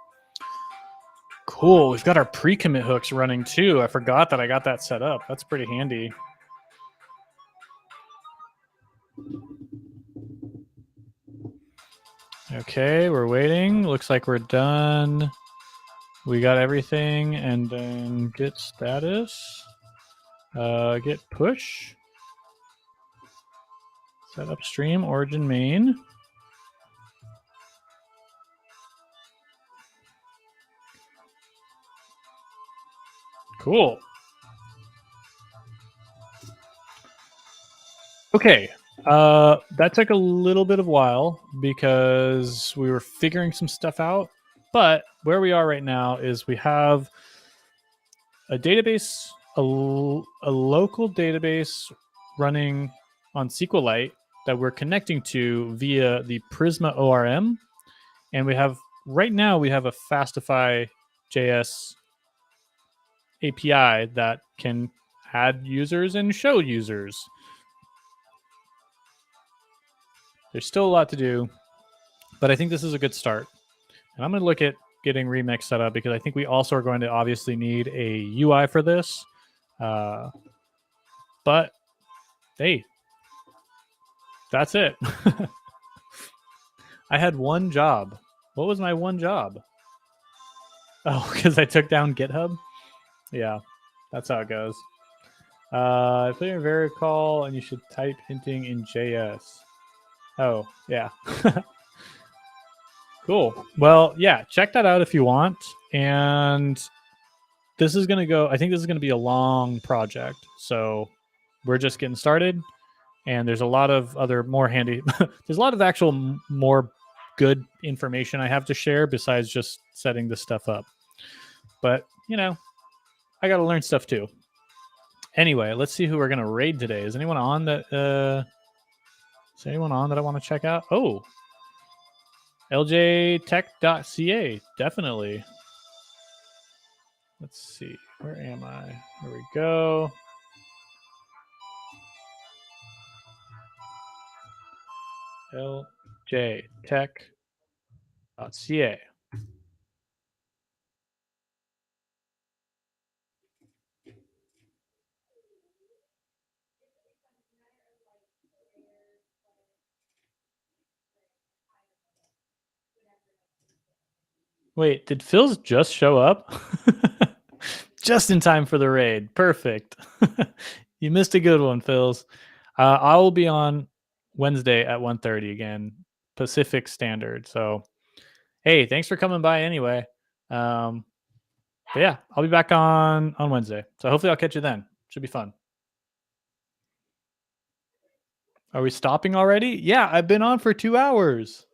Cool. We've got our pre-commit hooks running too. I forgot that I got that set up. That's pretty handy. Okay, we're waiting. Looks like we're done. We got everything, and then git status. Git push. Set upstream, origin main. Cool. Okay. That took a little bit of while because we were figuring some stuff out. But where we are right now is we have a database, a local database running on SQLite that we're connecting to via the Prisma ORM. And we have, right now, we have a Fastify JS API that can add users and show users. There's still a lot to do, but I think this is a good start. And I'm going to look at getting Remix set up because I think we also are going to obviously need a UI for this. But hey, that's it. I had one job. What was my one job? Oh, because I took down GitHub? Yeah, that's how it goes. Put your variable call and you should type hinting in JS. Oh, yeah. Cool. Well, yeah, check that out if you want. And this is going to go, I think this is going to be a long project. So we're just getting started. And there's a lot of other more handy, there's a lot of actual more good information I have to share besides just setting this stuff up. But, you know, I got to learn stuff too. Anyway, let's see who we're going to raid today. Is anyone on that? Is anyone on that I want to check out? Oh, ljtech.ca. Definitely. Let's see. Where am I? There we go. ljtech.ca. Wait, did Phil's just show up? Just in time for the raid. Perfect. You missed a good one, Phil's. I will be on Wednesday at 1:30 again, Pacific Standard. So, hey, thanks for coming by anyway. But yeah, I'll be back on Wednesday. So hopefully I'll catch you then. Should be fun. Are we stopping already? Yeah, I've been on for 2 hours.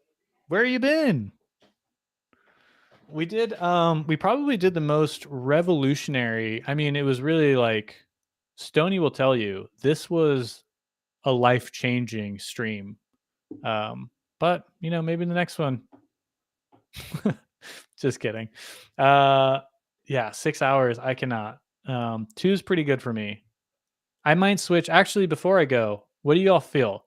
Where you been? We did we probably did the most revolutionary. I mean, it was really like Stony will tell you, this was a life-changing stream. But, you know, maybe the next one. Just kidding. Yeah, 6 hours I cannot. 2 is pretty good for me. I might switch actually before I go. What do you all feel?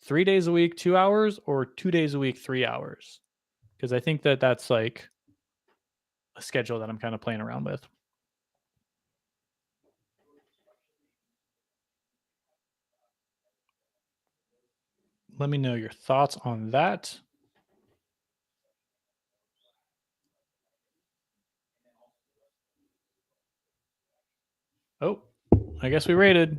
3 days a week, 2 hours, or 2 days a week, 3 hours? Because I think that that's like a schedule that I'm kind of playing around with. Let me know your thoughts on that. Oh, I guess we rated.